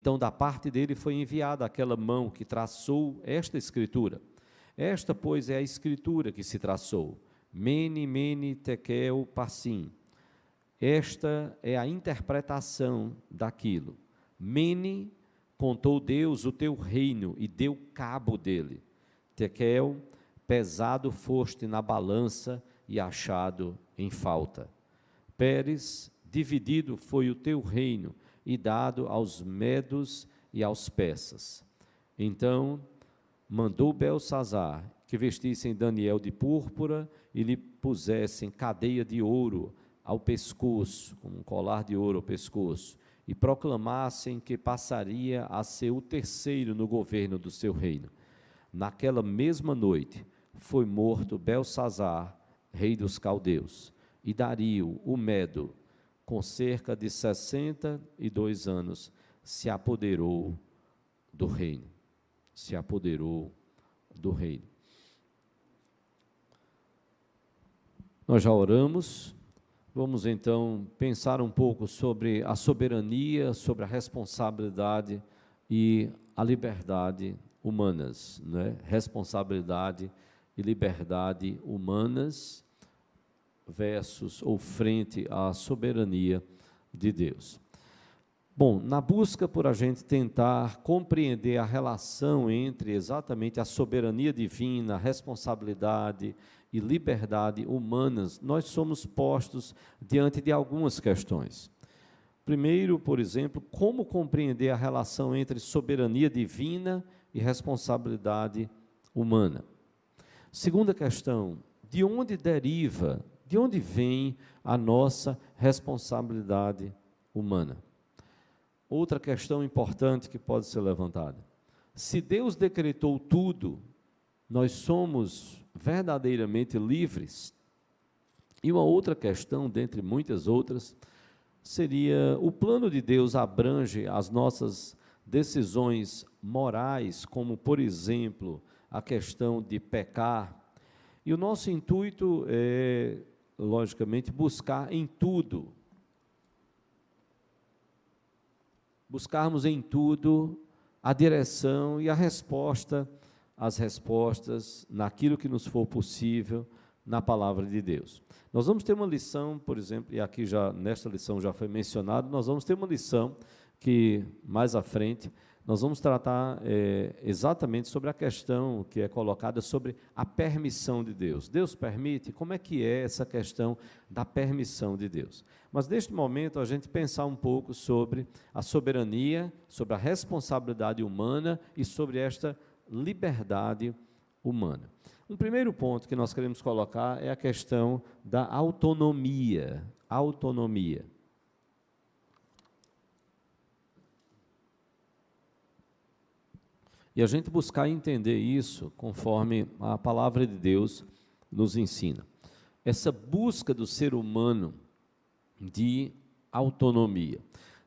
Então, da parte dele foi enviada aquela mão que traçou esta escritura. Esta, pois, é a escritura que se traçou. Mene, mene, tekel, parsim. Esta é a interpretação daquilo. Mene, contou Deus o teu reino e deu cabo dele. Tekel, pesado foste na balança e achado em falta. Pérez, dividido foi o teu reino e dado aos medos e aos persas. Então mandou Belsazar que vestissem Daniel de púrpura e lhe pusessem cadeia de ouro ao pescoço, como um colar de ouro ao pescoço, e proclamassem que passaria a ser o terceiro no governo do seu reino. Naquela mesma noite foi morto Belsazar, rei dos caldeus, e Dario, o Medo, com cerca de 62 anos, se apoderou do reino. Se apoderou do reino. Nós já oramos, vamos então pensar um pouco sobre a soberania, sobre a responsabilidade e a liberdade humanas, né? Responsabilidade e liberdade humanas versus ou frente à soberania de Deus. Bom, na busca por a gente tentar compreender a relação entre exatamente a soberania divina, a responsabilidade e liberdade humanas, nós somos postos diante de algumas questões. Primeiro, por exemplo, como compreender a relação entre soberania divina e responsabilidade humana? Segunda questão, de onde deriva, de onde vem a nossa responsabilidade humana? Outra questão importante que pode ser levantada. Se Deus decretou tudo, nós somos verdadeiramente livres? E uma outra questão, dentre muitas outras, seria: o plano de Deus abrange as nossas decisões morais, como, por exemplo, a questão de pecar? E o nosso intuito é, logicamente, buscarmos em tudo a direção e a resposta, as respostas naquilo que nos for possível na palavra de Deus. Nós vamos ter uma lição, por exemplo, e aqui já nesta lição já foi mencionado, nós vamos ter uma lição que mais à frente nós vamos tratar exatamente sobre a questão que é colocada sobre a permissão de Deus. Deus permite? Como é que é essa questão da permissão de Deus? Mas neste momento a gente pensar um pouco sobre a soberania, sobre a responsabilidade humana e sobre esta liberdade humana. Um primeiro ponto que nós queremos colocar é a questão da autonomia. Autonomia. E a gente buscar entender isso conforme a palavra de Deus nos ensina. Essa busca do ser humano de autonomia.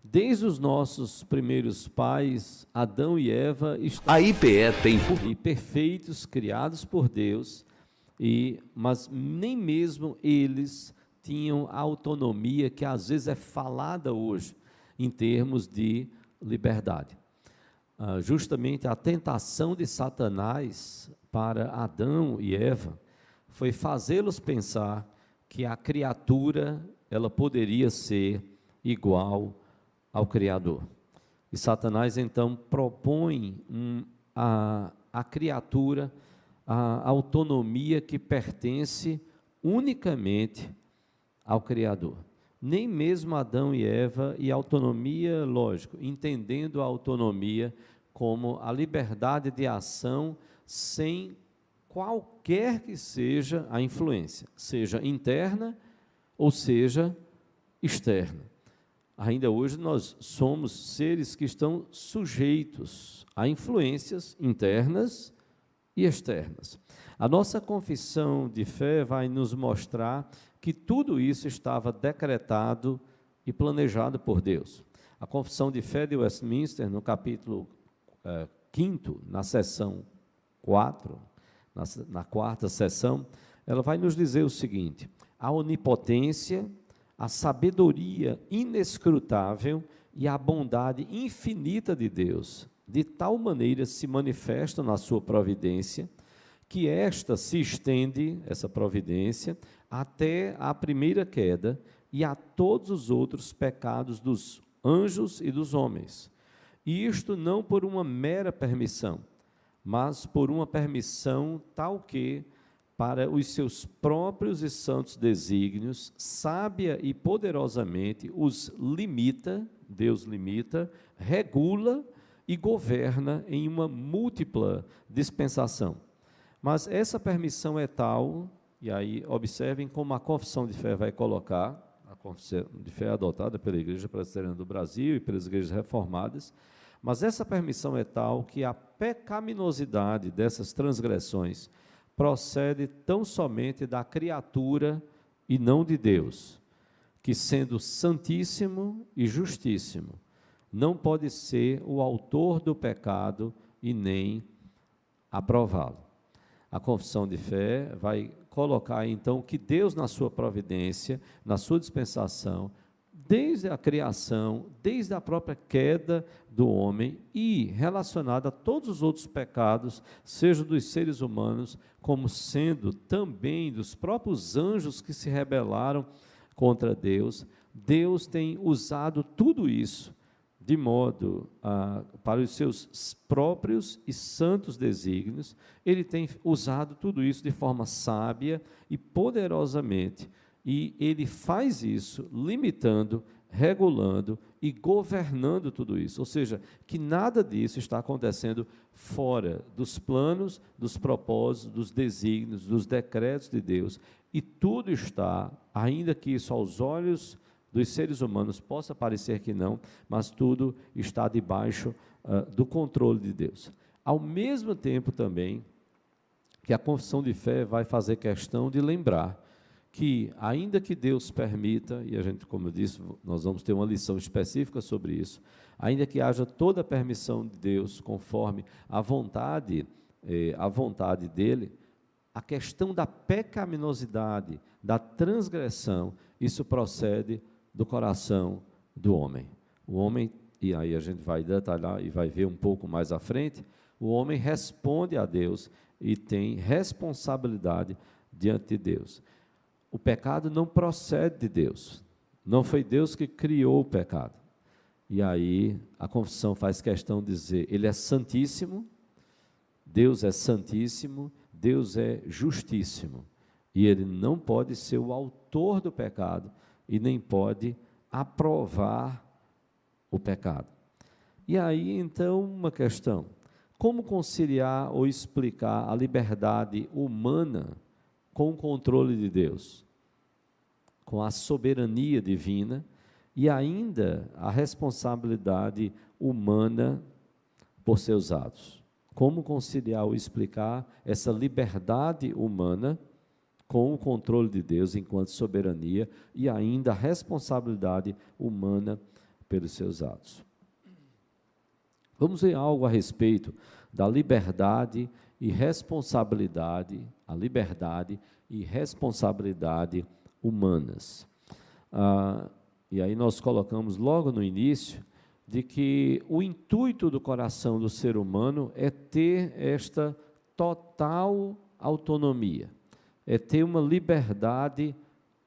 Desde os nossos primeiros pais, Adão e Eva, a IPE tem perfeitos, criados por Deus, mas nem mesmo eles tinham a autonomia que às vezes é falada hoje em termos de liberdade. Justamente a tentação de Satanás para Adão e Eva foi fazê-los pensar que a criatura ela poderia ser igual ao Criador. E Satanás então propõe à criatura a autonomia que pertence unicamente ao Criador. Nem mesmo Adão e Eva, e autonomia, lógico, entendendo a autonomia como a liberdade de ação sem qualquer que seja a influência, seja interna ou seja externa. Ainda hoje nós somos seres que estão sujeitos a influências internas e externas. A nossa confissão de fé vai nos mostrar que tudo isso estava decretado e planejado por Deus. A confissão de fé de Westminster, no capítulo 5º, na seção 4, na quarta seção, ela vai nos dizer o seguinte: a onipotência, a sabedoria inescrutável e a bondade infinita de Deus, de tal maneira se manifesta na sua providência, que esta se estende, essa providência, até a primeira queda e a todos os outros pecados dos anjos e dos homens. E isto não por uma mera permissão, mas por uma permissão tal que, para os seus próprios e santos desígnios, sábia e poderosamente os limita, Deus limita, regula e governa em uma múltipla dispensação. Mas essa permissão é tal, e aí observem como a confissão de fé vai colocar, a confissão de fé adotada pela Igreja Presbiteriana do Brasil e pelas igrejas reformadas, mas essa permissão é tal que a pecaminosidade dessas transgressões procede tão somente da criatura e não de Deus, que sendo santíssimo e justíssimo, não pode ser o autor do pecado e nem aprová-lo. A confissão de fé vai colocar então que Deus, na sua providência, na sua dispensação, desde a criação, desde a própria queda do homem e relacionada a todos os outros pecados, seja dos seres humanos, como sendo também dos próprios anjos que se rebelaram contra Deus, Deus tem usado tudo isso de modo para os seus próprios e santos desígnios. Ele tem usado tudo isso de forma sábia e poderosamente, e ele faz isso limitando, regulando e governando tudo isso, ou seja, que nada disso está acontecendo fora dos planos, dos propósitos, dos desígnios, dos decretos de Deus, e tudo está, ainda que isso aos olhos dos seres humanos possa parecer que não, mas tudo está debaixo do controle de Deus. Ao mesmo tempo também que a confissão de fé vai fazer questão de lembrar que, ainda que Deus permita, e a gente, como eu disse, nós vamos ter uma lição específica sobre isso, ainda que haja toda a permissão de Deus conforme a vontade dele, a questão da pecaminosidade, da transgressão, isso procede do coração do homem. O homem, e aí a gente vai detalhar e vai ver um pouco mais à frente, o homem responde a Deus e tem responsabilidade diante de Deus. O pecado não procede de Deus, não foi Deus que criou o pecado. E aí a confissão faz questão de dizer, ele é santíssimo, Deus é santíssimo, Deus é justíssimo, e ele não pode ser o autor do pecado, e nem pode aprovar o pecado. E aí, então, uma questão: como conciliar ou explicar a liberdade humana com o controle de Deus, com a soberania divina e ainda a responsabilidade humana por seus atos? Como conciliar ou explicar essa liberdade humana com o controle de Deus enquanto soberania e ainda a responsabilidade humana pelos seus atos? Vamos ver algo a respeito da liberdade e responsabilidade, a liberdade e responsabilidade humanas. E aí nós colocamos logo no início de que o intuito do coração do ser humano é ter esta total autonomia, é ter uma liberdade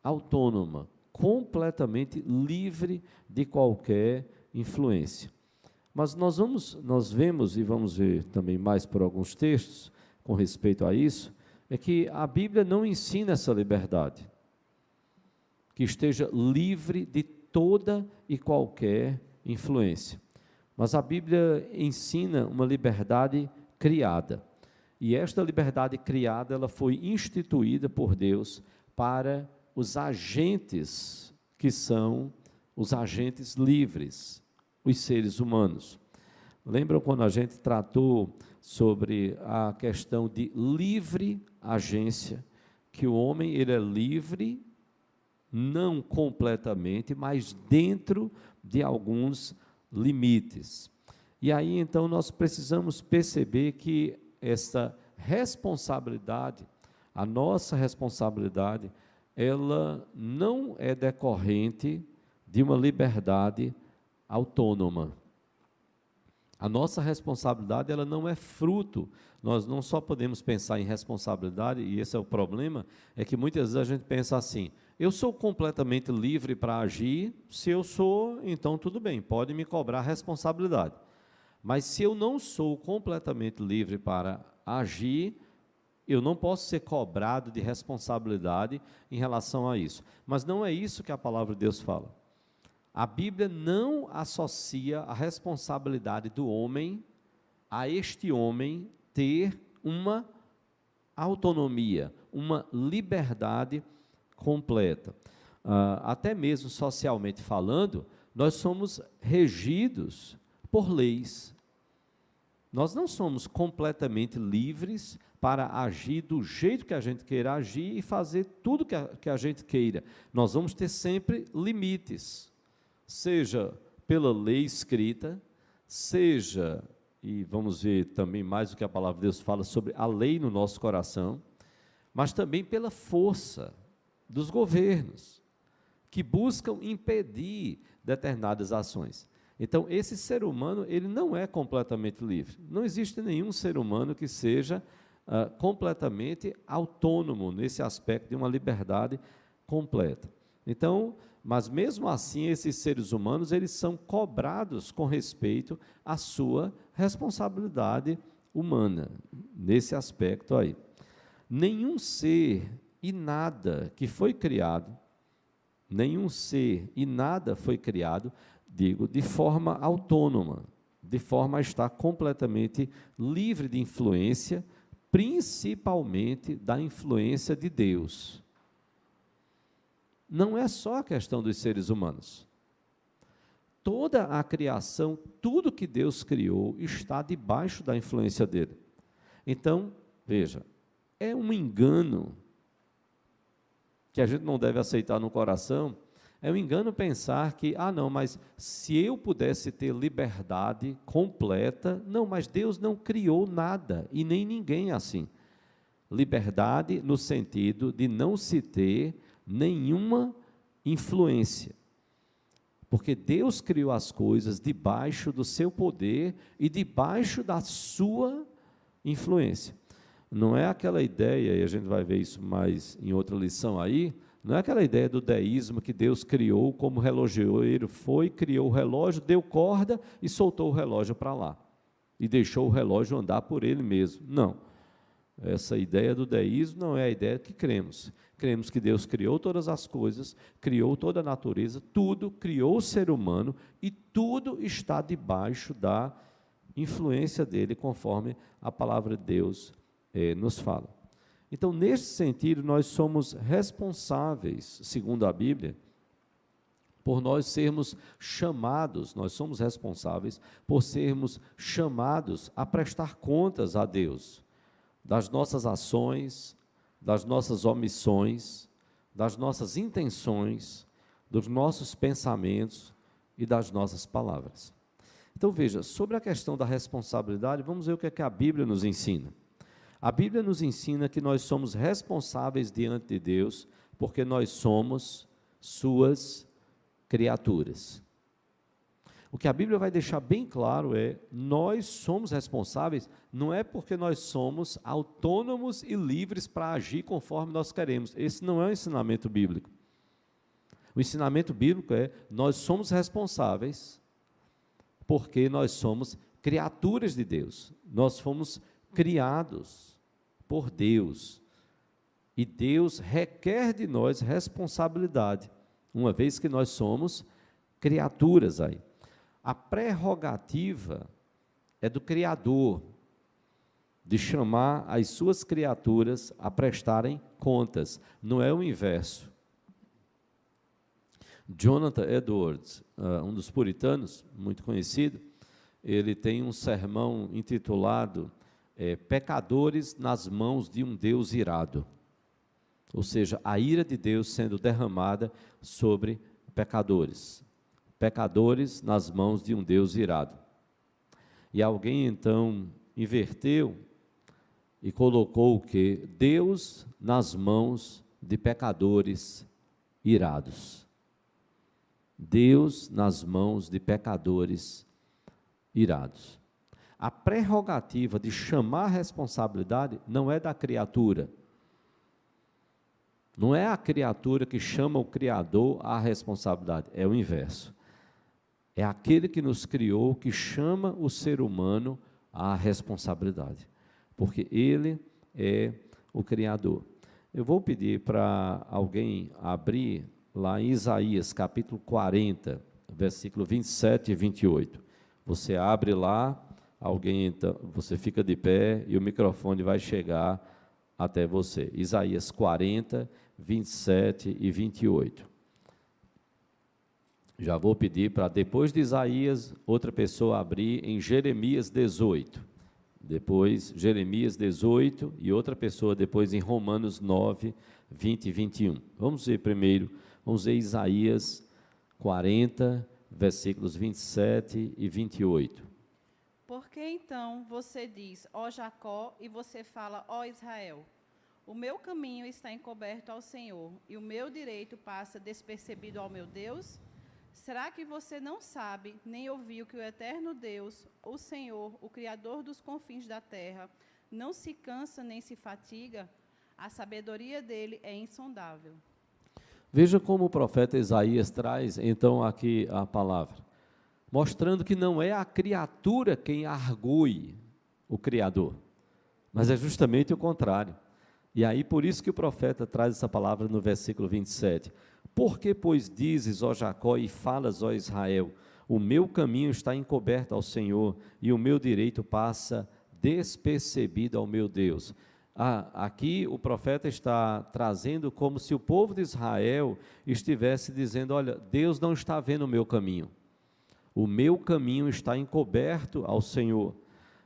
autônoma, completamente livre de qualquer influência. Mas nós vemos, e vamos ver também mais por alguns textos com respeito a isso, é que a Bíblia não ensina essa liberdade, que esteja livre de toda e qualquer influência. Mas a Bíblia ensina uma liberdade criada. E esta liberdade criada, ela foi instituída por Deus para os agentes que são os agentes livres, os seres humanos. Lembram quando a gente tratou sobre a questão de livre agência, que o homem ele é livre, não completamente, mas dentro de alguns limites. E aí então nós precisamos perceber que essa responsabilidade, a nossa responsabilidade, ela não é decorrente de uma liberdade autônoma. A nossa responsabilidade, ela não é fruto. Nós não só podemos pensar em responsabilidade, e esse é o problema, é que muitas vezes a gente pensa assim: eu sou completamente livre para agir, se eu sou, então tudo bem, pode me cobrar responsabilidade. Mas se eu não sou completamente livre para agir, eu não posso ser cobrado de responsabilidade em relação a isso. Mas não é isso que a palavra de Deus fala. A Bíblia não associa a responsabilidade do homem a este homem ter uma autonomia, uma liberdade completa. Até mesmo socialmente falando, nós somos regidos por leis. Nós não somos completamente livres para agir do jeito que a gente queira agir e fazer tudo que a gente queira. Nós vamos ter sempre limites, seja pela lei escrita, seja, e vamos ver também mais o que a palavra de Deus fala sobre a lei no nosso coração, mas também pela força dos governos, que buscam impedir determinadas ações. Então, esse ser humano, ele não é completamente livre. Não existe nenhum ser humano que seja completamente autônomo nesse aspecto de uma liberdade completa. Então, mas mesmo assim, esses seres humanos, eles são cobrados com respeito à sua responsabilidade humana, nesse aspecto aí. Nenhum ser e nada que foi criado, nenhum ser e nada foi criado, digo, de forma autônoma, de forma a estar completamente livre de influência, principalmente da influência de Deus. Não é só a questão dos seres humanos. Toda a criação, tudo que Deus criou, está debaixo da influência dele. Então, veja, é um engano que a gente não deve aceitar no coração, é um engano pensar que, não, mas se eu pudesse ter liberdade completa, não, mas Deus não criou nada, e nem ninguém assim. Liberdade no sentido de não se ter nenhuma influência, porque Deus criou as coisas debaixo do seu poder e debaixo da sua influência. Não é aquela ideia, e a gente vai ver isso mais em outra lição aí, não é aquela ideia do deísmo que Deus criou como relojoeiro, criou o relógio, deu corda e soltou o relógio para lá, e deixou o relógio andar por ele mesmo. Não. Essa ideia do deísmo não é a ideia que cremos. Cremos que Deus criou todas as coisas, criou toda a natureza, tudo, criou o ser humano e tudo está debaixo da influência dele, conforme a palavra de Deus nos fala. Então, nesse sentido, nós somos responsáveis, segundo a Bíblia, por nós sermos chamados, nós somos responsáveis por sermos chamados a prestar contas a Deus das nossas ações, das nossas omissões, das nossas intenções, dos nossos pensamentos e das nossas palavras. Então veja, sobre a questão da responsabilidade, vamos ver o que é que a Bíblia nos ensina. A Bíblia nos ensina que nós somos responsáveis diante de Deus, porque nós somos suas criaturas. O que a Bíblia vai deixar bem claro é, nós somos responsáveis, não é porque nós somos autônomos e livres para agir conforme nós queremos. Esse não é o ensinamento bíblico. O ensinamento bíblico é, nós somos responsáveis porque nós somos criaturas de Deus. Nós fomos criados por Deus. E Deus requer de nós responsabilidade, uma vez que nós somos criaturas aí. A prerrogativa é do Criador, de chamar as suas criaturas a prestarem contas, não é o inverso. Jonathan Edwards, um dos puritanos, muito conhecido, ele tem um sermão intitulado Pecadores nas mãos de um Deus irado, ou seja, a ira de Deus sendo derramada sobre pecadores. Pecadores nas mãos de um Deus irado. E alguém então inverteu e colocou o quê? Deus nas mãos de pecadores irados. Deus nas mãos de pecadores irados. A prerrogativa de chamar a responsabilidade não é da criatura. Não é a criatura que chama o Criador à responsabilidade, é o inverso. É aquele que nos criou que chama o ser humano à responsabilidade, porque ele é o Criador. Eu vou pedir para alguém abrir lá em Isaías, capítulo 40, versículo 27 e 28. Você abre lá, alguém, então, você fica de pé e o microfone vai chegar até você. Isaías 40, 27 e 28. Já vou pedir para, depois de Isaías, outra pessoa abrir em Jeremias 18. Depois, Jeremias 18 e outra pessoa depois em Romanos 9, 20 e 21. Vamos ver primeiro, vamos ver Isaías 40, versículos 27 e 28. Por que então você diz, ó Jacó, e você fala, ó Israel? O meu caminho está encoberto ao Senhor, e o meu direito passa despercebido ao meu Deus? Será que você não sabe, nem ouviu que o eterno Deus, o Senhor, o Criador dos confins da terra, não se cansa nem se fatiga? A sabedoria dele é insondável. Veja como o profeta Isaías traz, então, aqui a palavra, mostrando que não é a criatura quem argue o Criador, mas é justamente o contrário. E aí, por isso que o profeta traz essa palavra no versículo 27. Por que, pois, dizes, ó Jacó, e falas, ó Israel, o meu caminho está encoberto ao Senhor, e o meu direito passa despercebido ao meu Deus. Aqui o profeta está trazendo como se o povo de Israel estivesse dizendo, olha, Deus não está vendo o meu caminho está encoberto ao Senhor,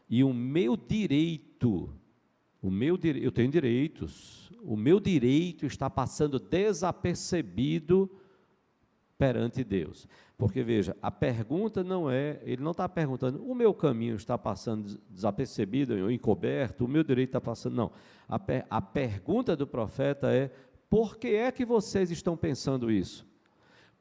e o meu direito, eu tenho direitos, o meu direito está passando desapercebido perante Deus. Porque veja, a pergunta não é, ele não está perguntando, o meu caminho está passando desapercebido, ou encoberto, o meu direito está passando, não. A pergunta do profeta é, por que é que vocês estão pensando isso?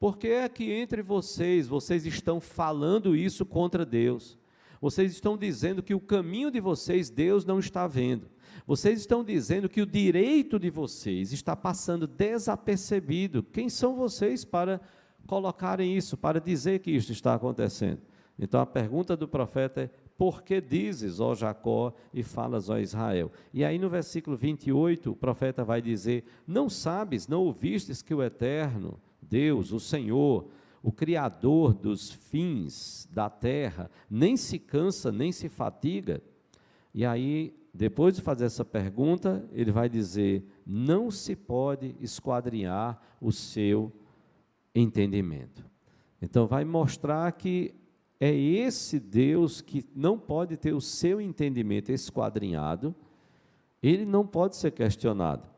Por que é que entre vocês estão falando isso contra Deus? Vocês estão dizendo que o caminho de vocês Deus não está vendo. Vocês estão dizendo que o direito de vocês está passando desapercebido. Quem são vocês para colocarem isso, para dizer que isso está acontecendo? Então a pergunta do profeta é, por que dizes, ó Jacó, e falas, ó Israel? E aí no versículo 28, o profeta vai dizer, não sabes, não ouvistes que o Eterno, Deus, o Senhor, o Criador dos fins da terra, nem se cansa, nem se fatiga? E aí, depois de fazer essa pergunta, ele vai dizer, não se pode esquadrinhar o seu entendimento. Então, vai mostrar que é esse Deus que não pode ter o seu entendimento esquadrinhado, ele não pode ser questionado.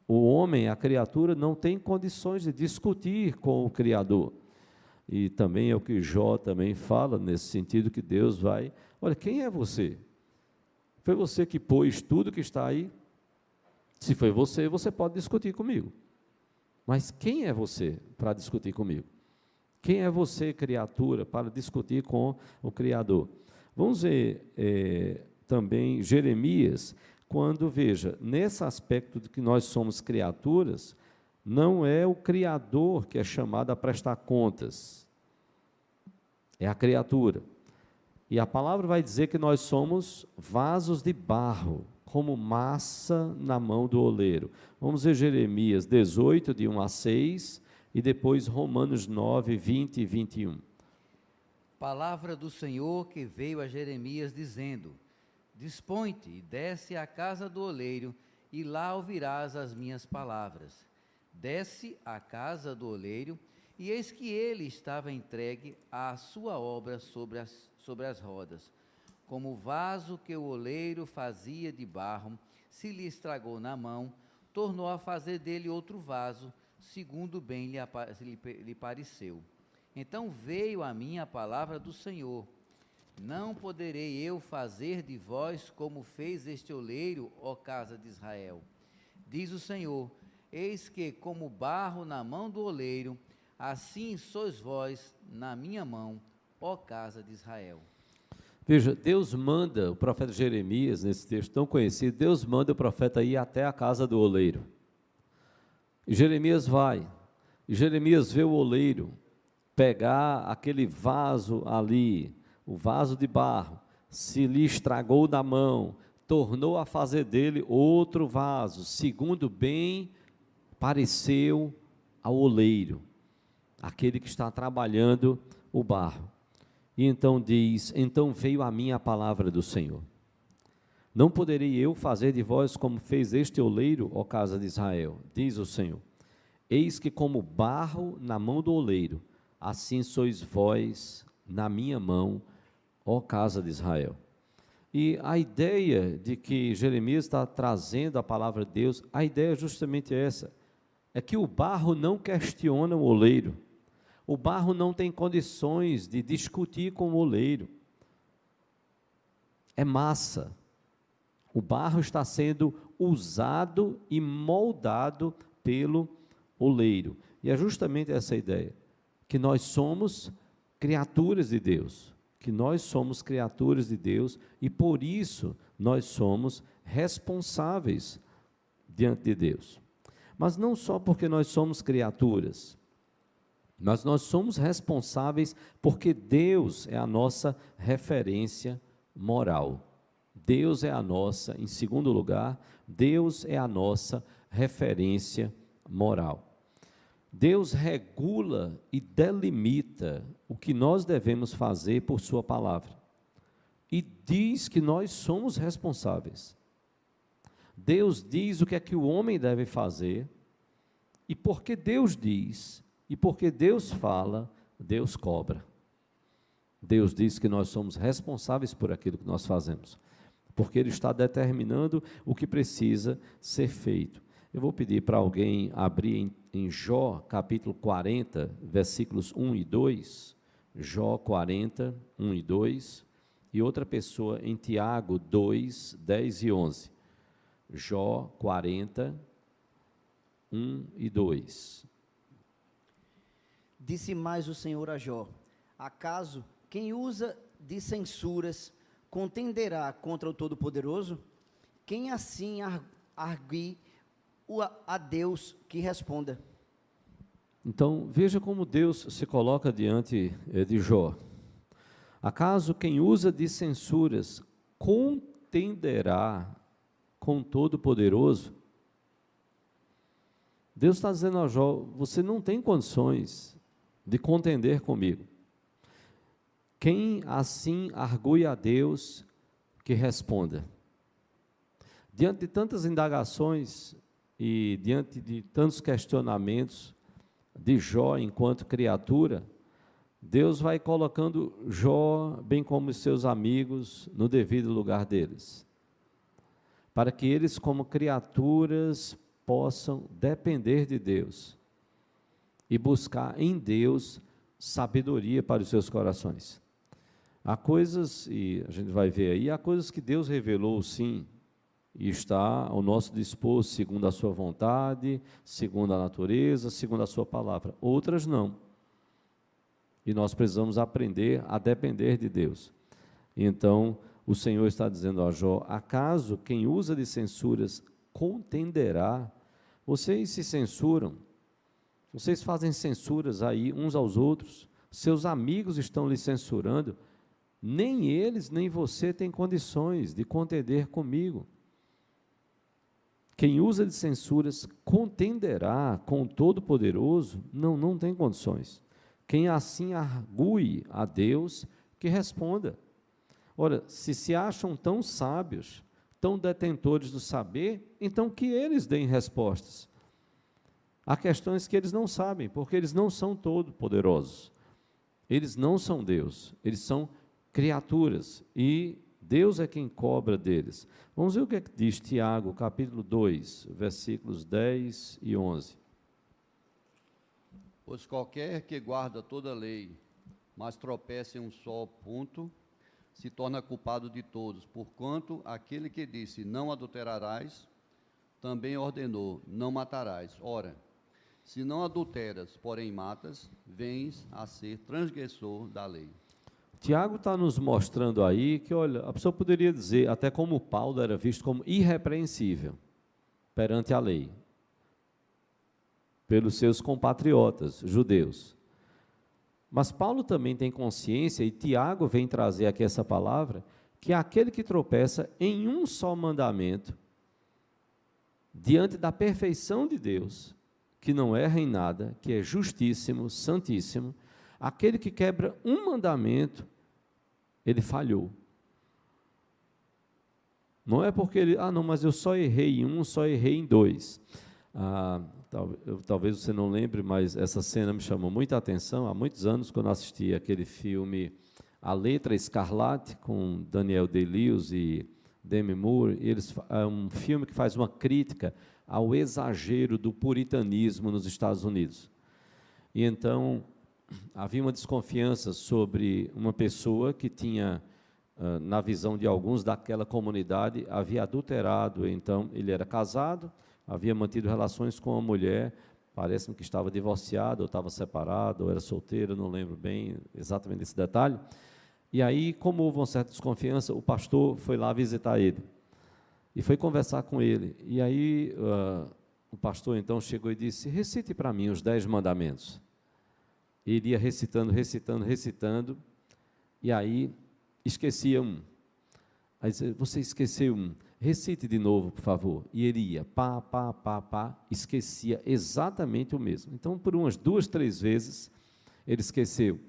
O homem, a criatura, não tem condições de discutir com o Criador. E também é o que Jó também fala, nesse sentido que Deus vai, olha, quem é você? Foi você que pôs tudo que está aí? Se foi você, você pode discutir comigo. Mas quem é você para discutir comigo? Quem é você, criatura, para discutir com o Criador? Vamos ver também Jeremias, quando, veja, nesse aspecto de que nós somos criaturas, não é o Criador que é chamado a prestar contas, é a criatura. E a palavra vai dizer que nós somos vasos de barro, como massa na mão do oleiro. Vamos ver Jeremias 18, de 1 a 6, e depois Romanos 9, 20 e 21. Palavra do Senhor que veio a Jeremias dizendo, dispõe-te e desce à casa do oleiro, e lá ouvirás as minhas palavras. Desce à casa do oleiro, e eis que ele estava entregue à sua obra sobre as rodas. Como o vaso que o oleiro fazia de barro, se lhe estragou na mão, tornou a fazer dele outro vaso, segundo bem lhe pareceu. Então veio a mim a palavra do Senhor, não poderei eu fazer de vós como fez este oleiro, ó casa de Israel? Diz o Senhor, eis que como barro na mão do oleiro, assim sois vós na minha mão, ó casa de Israel. Veja, Deus manda o profeta Jeremias, nesse texto tão conhecido, Deus manda o profeta ir até a casa do oleiro. E Jeremias vai, e Jeremias vê o oleiro pegar aquele vaso ali, o vaso de barro, se lhe estragou da mão, tornou a fazer dele outro vaso, segundo bem pareceu ao oleiro, aquele que está trabalhando o barro. E então diz: então veio a mim a palavra do Senhor. Não poderei eu fazer de vós como fez este oleiro, ó casa de Israel, diz o Senhor. Eis que como barro na mão do oleiro, assim sois vós na minha mão, ó casa de Israel. E a ideia de que Jeremias está trazendo a palavra de Deus, a ideia é justamente essa, é que o barro não questiona o oleiro, o barro não tem condições de discutir com o oleiro, é massa, o barro está sendo usado e moldado pelo oleiro, e é justamente essa ideia, que nós somos criaturas de Deus, e por isso nós somos responsáveis diante de Deus. Mas não só porque nós somos criaturas, mas nós somos responsáveis porque Deus é a nossa referência moral. Deus é a nossa, em segundo lugar, Deus é a nossa referência moral. Deus regula e delimita o que nós devemos fazer por sua palavra. E diz que nós somos responsáveis. Deus diz o que é que o homem deve fazer, e porque Deus diz, e porque Deus fala, Deus cobra. Deus diz que nós somos responsáveis por aquilo que nós fazemos, porque Ele está determinando o que precisa ser feito. Eu vou pedir para alguém abrir em Jó, capítulo 40, versículos 1 e 2, Jó 40, 1 e 2, e outra pessoa em Tiago 2, 10 e 11. Jó 40, 1 e 2. Disse mais o Senhor a Jó: acaso quem usa de censuras contenderá contra o Todo-Poderoso? Quem assim argue a Deus que responda? Então, veja como Deus se coloca diante de Jó. Acaso quem usa de censuras contenderá com o Todo-Poderoso? Deus está dizendo a Jó: você não tem condições de contender comigo. Quem assim argue a Deus que responda? Diante de tantas indagações e diante de tantos questionamentos de Jó enquanto criatura, Deus vai colocando Jó, bem como os seus amigos, no devido lugar deles, para que eles, como criaturas, possam depender de Deus e buscar em Deus sabedoria para os seus corações. Há coisas, e a gente vai ver aí, há coisas que Deus revelou sim, e está ao nosso dispor, segundo a sua vontade, segundo a natureza, segundo a sua palavra. Outras não. E nós precisamos aprender a depender de Deus. Então, o Senhor está dizendo a Jó: acaso quem usa de censuras contenderá? Vocês se censuram, vocês fazem censuras aí uns aos outros, seus amigos estão lhe censurando, nem eles, nem você têm condições de contender comigo. Quem usa de censuras contenderá com o Todo-Poderoso? Não tem condições. Quem assim argue a Deus, que responda. Ora, se acham tão sábios, tão detentores do saber, então que eles deem respostas. Há questões que eles não sabem, porque eles não são todo-poderosos. Eles não são Deus, eles são criaturas, e Deus é quem cobra deles. Vamos ver o que é que diz Tiago, capítulo 2, versículos 10 e 11. Pois qualquer que guarda toda a lei, mas tropeça em um só ponto, se torna culpado de todos, porquanto aquele que disse, não adulterarás, também ordenou, não matarás. Ora, Se não adulteras, porém matas, vens a ser transgressor da lei. Tiago está nos mostrando aí que, olha, a pessoa poderia dizer, até como Paulo era visto como irrepreensível perante a lei, pelos seus compatriotas judeus. Mas Paulo também tem consciência, e Tiago vem trazer aqui essa palavra, que aquele que tropeça em um só mandamento, diante da perfeição de Deus, que não erra em nada, que é justíssimo, santíssimo, aquele que quebra um mandamento, ele falhou. Não é porque ele, não, mas eu só errei em um, só errei em dois. Talvez você não lembre, mas essa cena me chamou muita atenção, há muitos anos, quando eu assisti aquele filme A Letra Escarlate, com Daniel Day-Lewis e Demi Moore. É um filme que faz uma crítica ao exagero do puritanismo nos Estados Unidos. E então, havia uma desconfiança sobre uma pessoa que tinha, na visão de alguns daquela comunidade, havia adulterado. Então, ele era casado, havia mantido relações com uma mulher, parece-me que estava divorciado, ou estava separado, ou era solteiro, não lembro bem exatamente esse detalhe. E aí, como houve uma certa desconfiança, o pastor foi lá visitar ele, e foi conversar com ele. E aí, o pastor então chegou e disse: recite para mim os 10 mandamentos. Ele ia recitando, e aí esquecia um. Aí disse: você esqueceu um, recite de novo, por favor. E ele ia, esquecia exatamente o mesmo. Então, por umas 2, 3 vezes, ele esqueceu.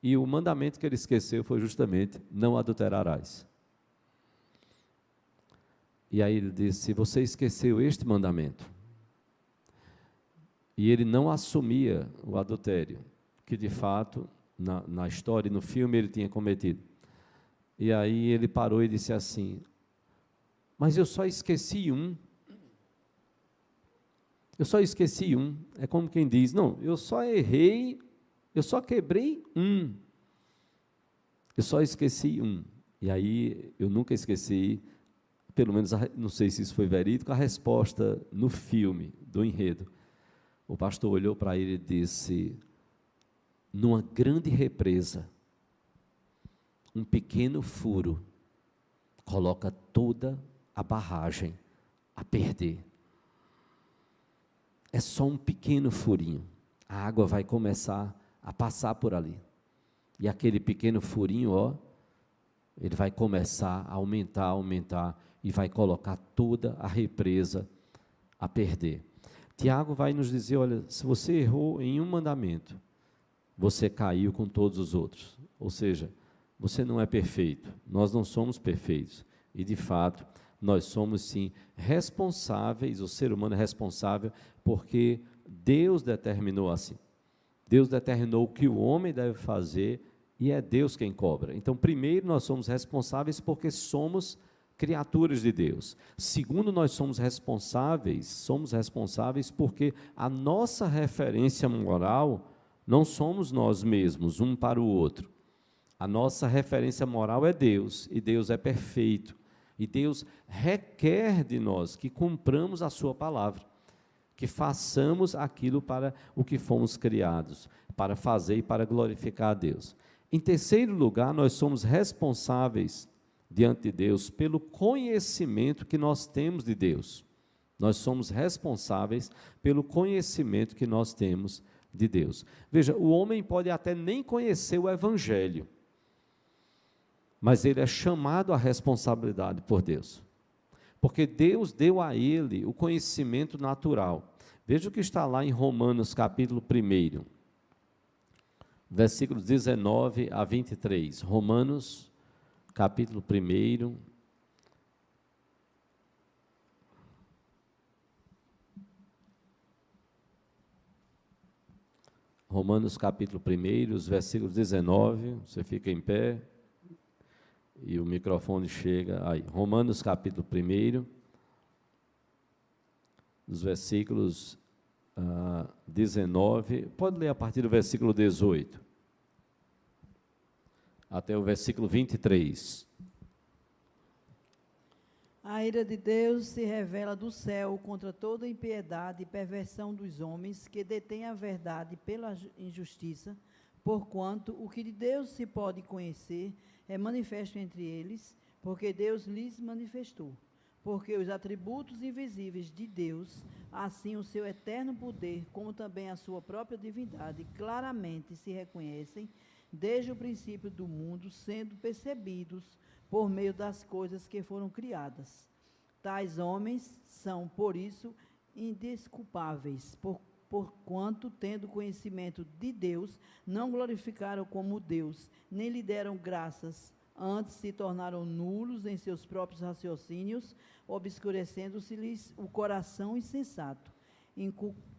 E o mandamento que ele esqueceu foi justamente: não adulterarás. E aí ele disse: você esqueceu este mandamento. E ele não assumia o adultério, que de fato, na história e no filme, ele tinha cometido. E aí ele parou e disse assim: mas eu só esqueci um. Eu só esqueci um. É como quem diz: não, eu só errei, eu só quebrei um. Eu só esqueci um. E aí eu nunca esqueci, pelo menos, não sei se isso foi verídico, a resposta no filme, do enredo. O pastor olhou para ele e disse: numa grande represa, um pequeno furo coloca toda a barragem a perder. É só um pequeno furinho, a água vai começar a passar por ali, e aquele pequeno furinho, ele vai começar a aumentar, e vai colocar toda a represa a perder. Tiago vai nos dizer: olha, se você errou em um mandamento, você caiu com todos os outros. Ou seja, você não é perfeito, nós não somos perfeitos, e de fato, nós somos sim responsáveis, o ser humano é responsável, porque Deus determinou assim. Deus determinou o que o homem deve fazer, e é Deus quem cobra. Então, primeiro, nós somos responsáveis porque somos criaturas de Deus. Segundo, nós somos responsáveis porque a nossa referência moral não somos nós mesmos, um para o outro. A nossa referência moral é Deus, e Deus é perfeito. E Deus requer de nós que cumpramos a sua palavra, que façamos aquilo para o que fomos criados, para fazer e para glorificar a Deus. Em terceiro lugar, nós somos responsáveis diante de Deus pelo conhecimento que nós temos de Deus. Nós somos responsáveis pelo conhecimento que nós temos de Deus. Veja, o homem pode até nem conhecer o Evangelho, mas ele é chamado à responsabilidade por Deus, porque Deus deu a ele o conhecimento natural. Veja o que está lá em Romanos capítulo 1, versículos 19 a 23. Romanos capítulo 1, Romanos capítulo 1, os versículos 19, você fica em pé, e o microfone chega aí. Romanos capítulo 1, os versículos 19, pode ler a partir do versículo 18, até o versículo 23. A ira de Deus se revela do céu contra toda impiedade e perversão dos homens que detêm a verdade pela injustiça, porquanto o que de Deus se pode conhecer é manifesto entre eles, porque Deus lhes manifestou. Porque os atributos invisíveis de Deus, assim o seu eterno poder, como também a sua própria divindade, claramente se reconhecem desde o princípio do mundo, sendo percebidos por meio das coisas que foram criadas. Tais homens são, por isso, indesculpáveis, porquanto, tendo conhecimento de Deus, não glorificaram como Deus, nem lhe deram graças, antes se tornaram nulos em seus próprios raciocínios, obscurecendo-se-lhes o coração insensato.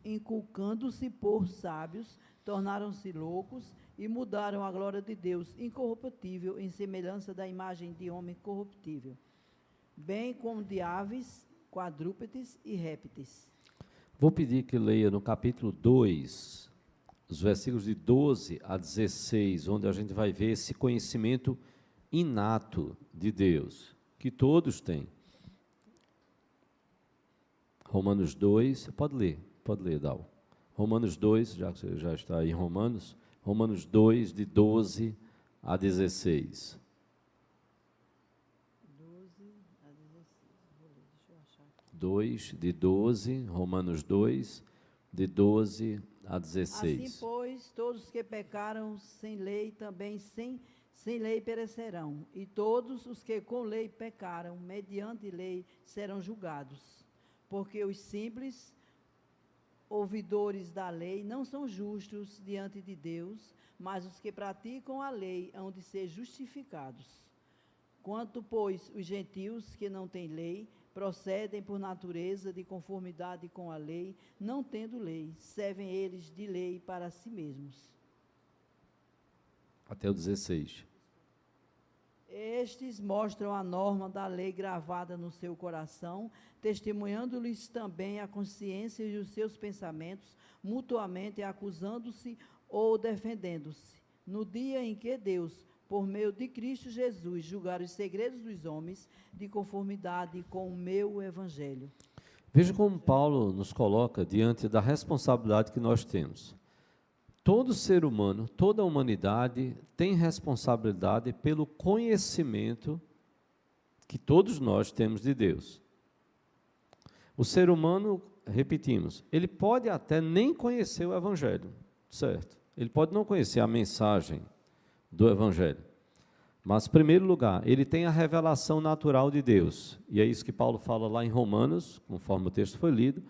Inculcando-se por sábios, tornaram-se loucos e mudaram a glória de Deus incorruptível em semelhança da imagem de homem corruptível, bem como de aves, quadrúpedes e répteis. Vou pedir que leia no capítulo 2, os versículos de 12 a 16, onde a gente vai ver esse conhecimento inato de Deus, que todos têm. Romanos 2, pode ler, Dal. Romanos 2, já que você já está aí em Romanos 2, de 12 a 16. 12 a 16, vou ler, deixa eu achar aqui. 2, de 12, Romanos 2, de 12 a 16. Assim, pois, todos os que pecaram sem lei, também sem lei perecerão, e todos os que com lei pecaram, mediante lei, serão julgados. Porque os simples ouvidores da lei não são justos diante de Deus, mas os que praticam a lei hão de ser justificados. Quanto, pois, os gentios que não têm lei, procedem por natureza de conformidade com a lei, não tendo lei, servem eles de lei para si mesmos. Até o 16. Estes mostram a norma da lei gravada no seu coração, testemunhando-lhes também a consciência e os seus pensamentos, mutuamente acusando-se ou defendendo-se. No dia em que Deus, por meio de Cristo Jesus, julgar os segredos dos homens, de conformidade com o meu evangelho. Veja como Paulo nos coloca diante da responsabilidade que nós temos. Todo ser humano, toda a humanidade tem responsabilidade pelo conhecimento que todos nós temos de Deus. O ser humano, repetimos, ele pode até nem conhecer o Evangelho, certo? Ele pode não conhecer a mensagem do Evangelho. Mas, em primeiro lugar, ele tem a revelação natural de Deus. E é isso que Paulo fala lá em Romanos, conforme o texto foi lido,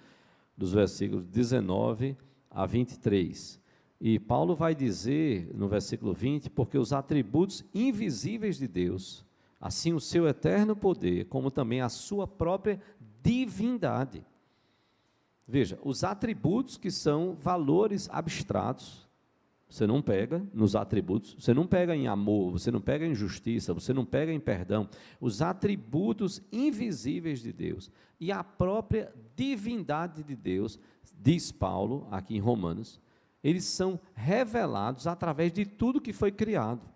dos versículos 19 a 23. E Paulo vai dizer, no versículo 20, porque os atributos invisíveis de Deus, assim o seu eterno poder, como também a sua própria divindade. Veja, os atributos que são valores abstratos, você não pega nos atributos, você não pega em amor, você não pega em justiça, você não pega em perdão, os atributos invisíveis de Deus e a própria divindade de Deus, diz Paulo aqui em Romanos, eles são revelados através de tudo que foi criado.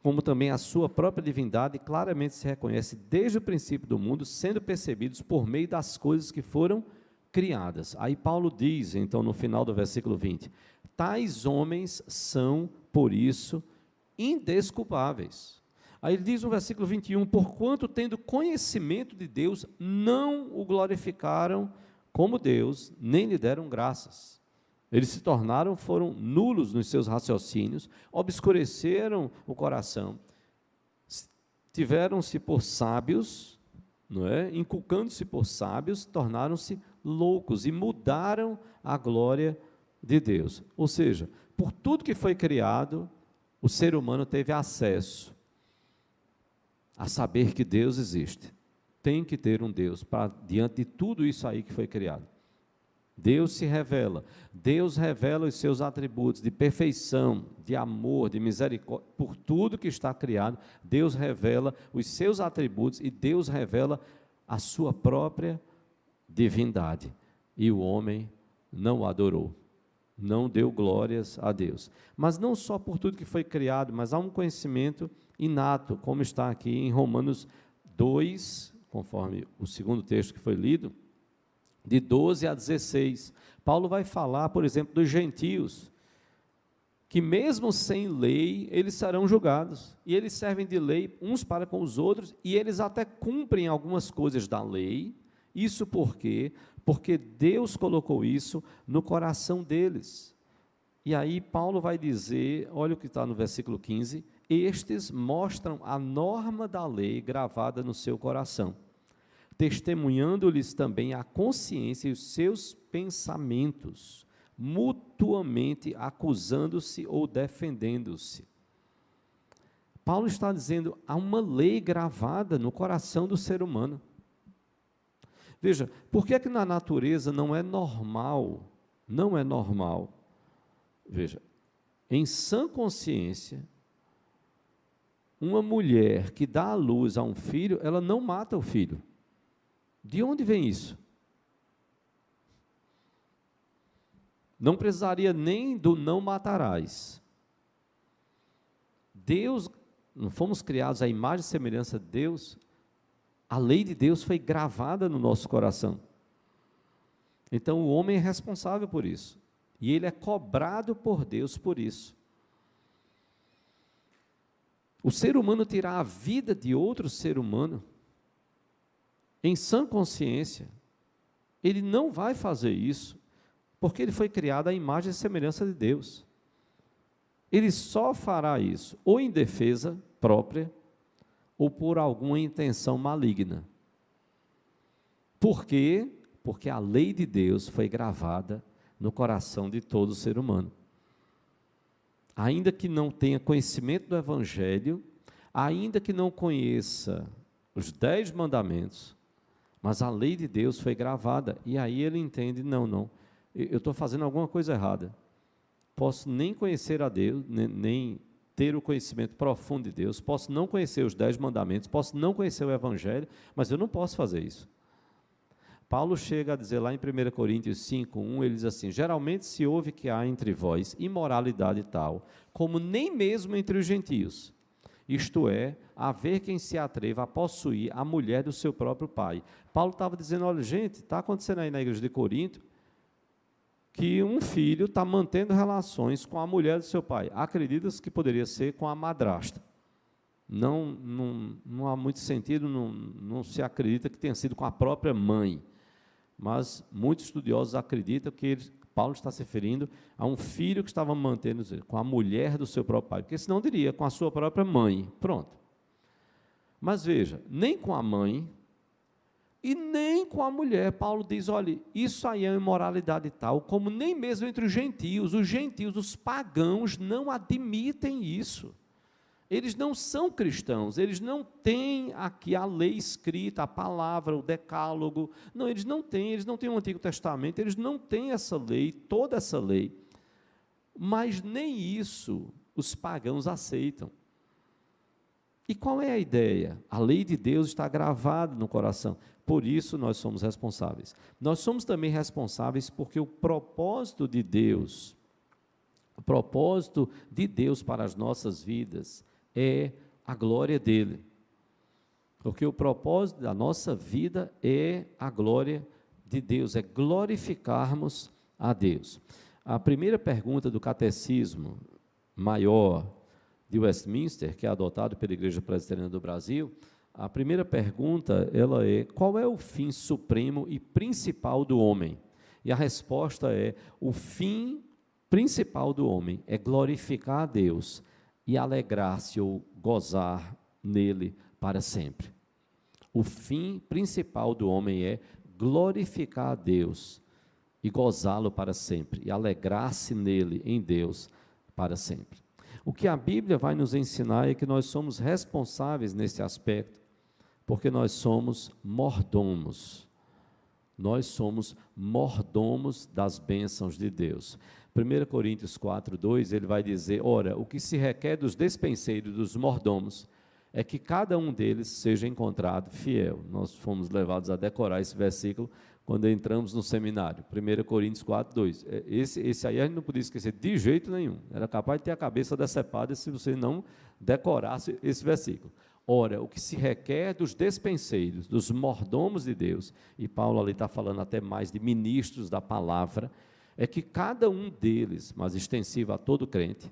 Como também a sua própria divindade claramente se reconhece desde o princípio do mundo, sendo percebidos por meio das coisas que foram criadas. Aí Paulo diz, então, no final do versículo 20, tais homens são, por isso, indesculpáveis. Aí ele diz no versículo 21, porquanto tendo conhecimento de Deus, não o glorificaram como Deus, nem lhe deram graças. Eles se tornaram, foram nulos nos seus raciocínios, obscureceram o coração, tiveram-se por sábios, não é? Inculcando-se por sábios, tornaram-se loucos e mudaram a glória de Deus. Ou seja, por tudo que foi criado, o ser humano teve acesso a saber que Deus existe. Tem que ter um Deus para diante de tudo isso aí que foi criado. Deus se revela, Deus revela os seus atributos de perfeição, de amor, de misericórdia, por tudo que está criado, Deus revela os seus atributos e Deus revela a sua própria divindade. E o homem não o adorou, não deu glórias a Deus. Mas não só por tudo que foi criado, mas há um conhecimento inato, como está aqui em Romanos 2, conforme o segundo texto que foi lido, de 12 a 16. Paulo vai falar, por exemplo, dos gentios, que mesmo sem lei, eles serão julgados, e eles servem de lei uns para com os outros, e eles até cumprem algumas coisas da lei. Isso por quê? Porque Deus colocou isso no coração deles. E aí Paulo vai dizer, olha o que está no versículo 15, estes mostram a norma da lei gravada no seu coração, testemunhando-lhes também a consciência e os seus pensamentos, mutuamente acusando-se ou defendendo-se. Paulo está dizendo, há uma lei gravada no coração do ser humano. Veja, por que é que na natureza não é normal, veja, em sã consciência, uma mulher que dá à luz a um filho, ela não mata o filho. De onde vem isso? Não precisaria nem do não matarás. Deus, não fomos criados à imagem e semelhança de Deus, a lei de Deus foi gravada no nosso coração. Então o homem é responsável por isso, e ele é cobrado por Deus por isso. O ser humano tirar a vida de outro ser humano, em sã consciência, ele não vai fazer isso, porque ele foi criado à imagem e semelhança de Deus. Ele só fará isso, ou em defesa própria, ou por alguma intenção maligna. Por quê? Porque a lei de Deus foi gravada no coração de todo ser humano. Ainda que não tenha conhecimento do Evangelho, ainda que não conheça os 10 mandamentos, mas a lei de Deus foi gravada, e aí ele entende, não, eu estou fazendo alguma coisa errada, posso nem conhecer a Deus, nem ter o conhecimento profundo de Deus, posso não conhecer os 10 mandamentos, posso não conhecer o Evangelho, mas eu não posso fazer isso. Paulo chega a dizer lá em 1 Coríntios 5:1, ele diz assim, geralmente se ouve que há entre vós imoralidade tal, como nem mesmo entre os gentios, isto é, haver quem se atreva a possuir a mulher do seu próprio pai. Paulo estava dizendo, olha gente, está acontecendo aí na igreja de Corinto, que um filho está mantendo relações com a mulher do seu pai. Acredita-se que poderia ser com a madrasta. Não há muito sentido, não se acredita que tenha sido com a própria mãe. Mas muitos estudiosos acreditam que Paulo está se referindo a um filho que estava mantendo com a mulher do seu próprio pai, porque senão diria com a sua própria mãe. Pronto. Mas veja, nem com a mãe e nem com a mulher, Paulo diz, olha, isso aí é imoralidade tal, como nem mesmo entre os gentios, os pagãos não admitem isso. Eles não são cristãos, eles não têm aqui a lei escrita, a palavra, o decálogo, não, eles não têm o Antigo Testamento, eles não têm essa lei, toda essa lei, mas nem isso os pagãos aceitam. E qual é a ideia? A lei de Deus está gravada no coração, por isso nós somos responsáveis. Nós somos também responsáveis porque o propósito de Deus para as nossas vidas é a glória dele. Porque o propósito da nossa vida é a glória de Deus, é glorificarmos a Deus. A primeira pergunta do Catecismo Maior de Westminster, que é adotado pela Igreja Presbiteriana do Brasil, a primeira pergunta, ela é, qual é o fim supremo e principal do homem? E a resposta é, o fim principal do homem é glorificar a Deus e alegrar-se ou gozar nele para sempre. O fim principal do homem é glorificar a Deus e gozá-lo para sempre, e alegrar-se nele, em Deus, para sempre. O que a Bíblia vai nos ensinar é que nós somos responsáveis nesse aspecto, porque nós somos mordomos. Nós somos mordomos das bênçãos de Deus. 1 Coríntios 4:2, ele vai dizer, ora, o que se requer dos despenseiros, dos mordomos, é que cada um deles seja encontrado fiel. Nós fomos levados a decorar esse versículo quando entramos no seminário, 1 Coríntios 4:2. Esse aí a gente não podia esquecer de jeito nenhum, era capaz de ter a cabeça decepada se você não decorasse esse versículo. Ora, o que se requer dos despenseiros, dos mordomos de Deus, e Paulo ali está falando até mais de ministros da palavra, é que cada um deles, mas extensivo a todo crente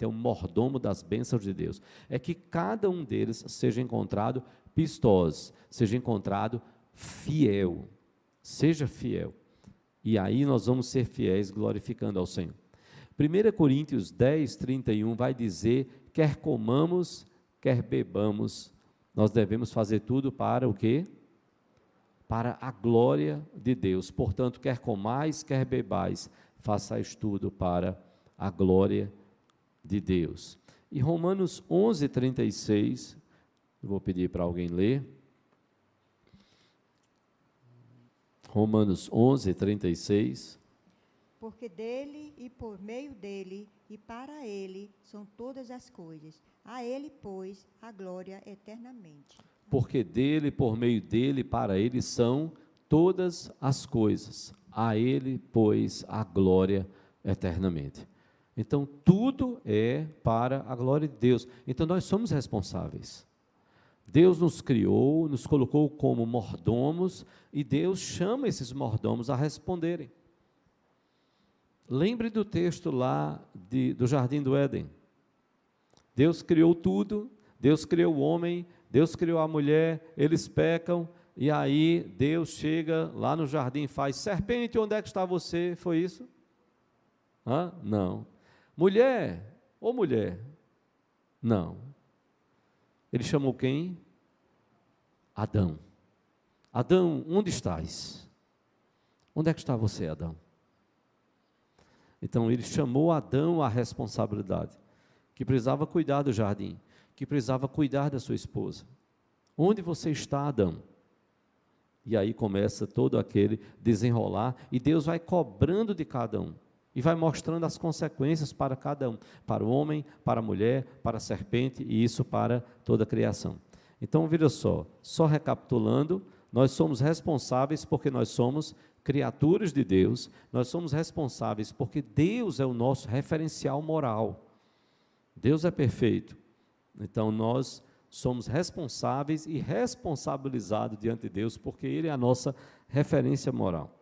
é um mordomo das bênçãos de Deus, é que cada um deles seja encontrado pistos, seja encontrado fiel, seja fiel, e aí nós vamos ser fiéis glorificando ao Senhor. 1 Coríntios 10, 31 vai dizer, quer comamos, quer bebamos, nós devemos fazer tudo para o quê? Para a glória de Deus. Portanto, quer comais, quer bebais, façais tudo para a glória de Deus. E Romanos 11, 36, eu vou pedir para alguém ler. Romanos 11, 36. Porque dele e por meio dele e para ele são todas as coisas. A ele, pois, a glória eternamente. Porque dele, por meio dele, para ele são todas as coisas. A ele, pois, a glória eternamente. Então, tudo é para a glória de Deus. Então, nós somos responsáveis. Deus nos criou, nos colocou como mordomos, e Deus chama esses mordomos a responderem. Lembre do texto lá do Jardim do Éden. Deus criou tudo, Deus criou o homem, Deus criou a mulher, eles pecam, e aí Deus chega lá no jardim e faz, serpente, onde é que está você? Foi isso? Não. Mulher, ô mulher? Não. Ele chamou quem? Adão. Adão, onde estás? Onde é que está você, Adão? Então ele chamou Adão à responsabilidade, que precisava cuidar do jardim, que precisava cuidar da sua esposa. Onde você está, Adão? E aí começa todo aquele desenrolar, e Deus vai cobrando de cada um, e vai mostrando as consequências para cada um, para o homem, para a mulher, para a serpente, e isso para toda a criação. Então, veja só recapitulando, nós somos responsáveis porque nós somos criaturas de Deus, nós somos responsáveis porque Deus é o nosso referencial moral. Deus é perfeito, então nós somos responsáveis e responsabilizados diante de Deus, porque Ele é a nossa referência moral.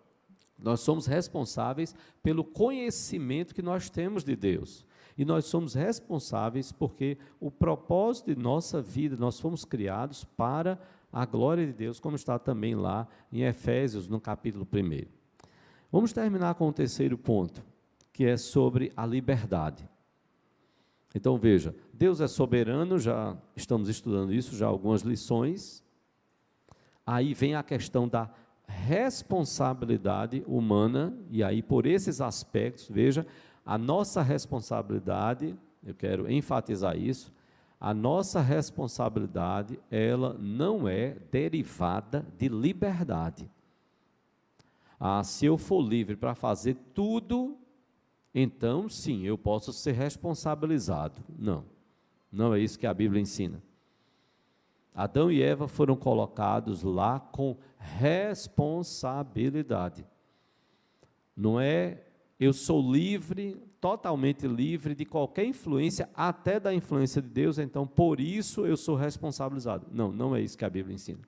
Nós somos responsáveis pelo conhecimento que nós temos de Deus, e nós somos responsáveis porque o propósito de nossa vida, nós fomos criados para a glória de Deus, como está também lá em Efésios, no capítulo 1. Vamos terminar com o terceiro ponto, que é sobre a liberdade. Então veja, Deus é soberano, já estamos estudando isso, já algumas lições. Aí vem a questão da responsabilidade humana, e aí por esses aspectos, veja, a nossa responsabilidade, eu quero enfatizar isso, a nossa responsabilidade, ela não é derivada de liberdade. Se eu for livre para fazer tudo, então, sim, eu posso ser responsabilizado. Não é isso que a Bíblia ensina. Adão e Eva foram colocados lá com responsabilidade. Não é, eu sou livre, totalmente livre de qualquer influência, até da influência de Deus, então, por isso eu sou responsabilizado. Não é isso que a Bíblia ensina.